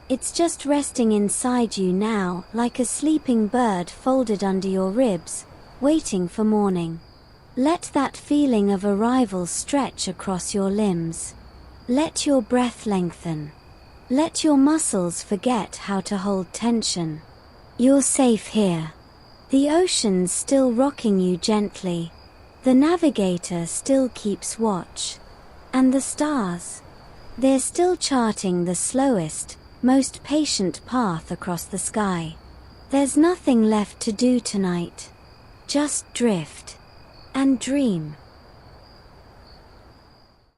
It's just resting inside you now, like a sleeping bird folded under your ribs, waiting for morning. Let that feeling of arrival stretch across your limbs. Let your breath lengthen. Let your muscles forget how to hold tension. You're safe here. The ocean's still rocking you gently. The navigator still keeps watch. And the stars? They're still charting the slowest, most patient path across the sky. There's nothing left to do tonight. Just drift. And dream.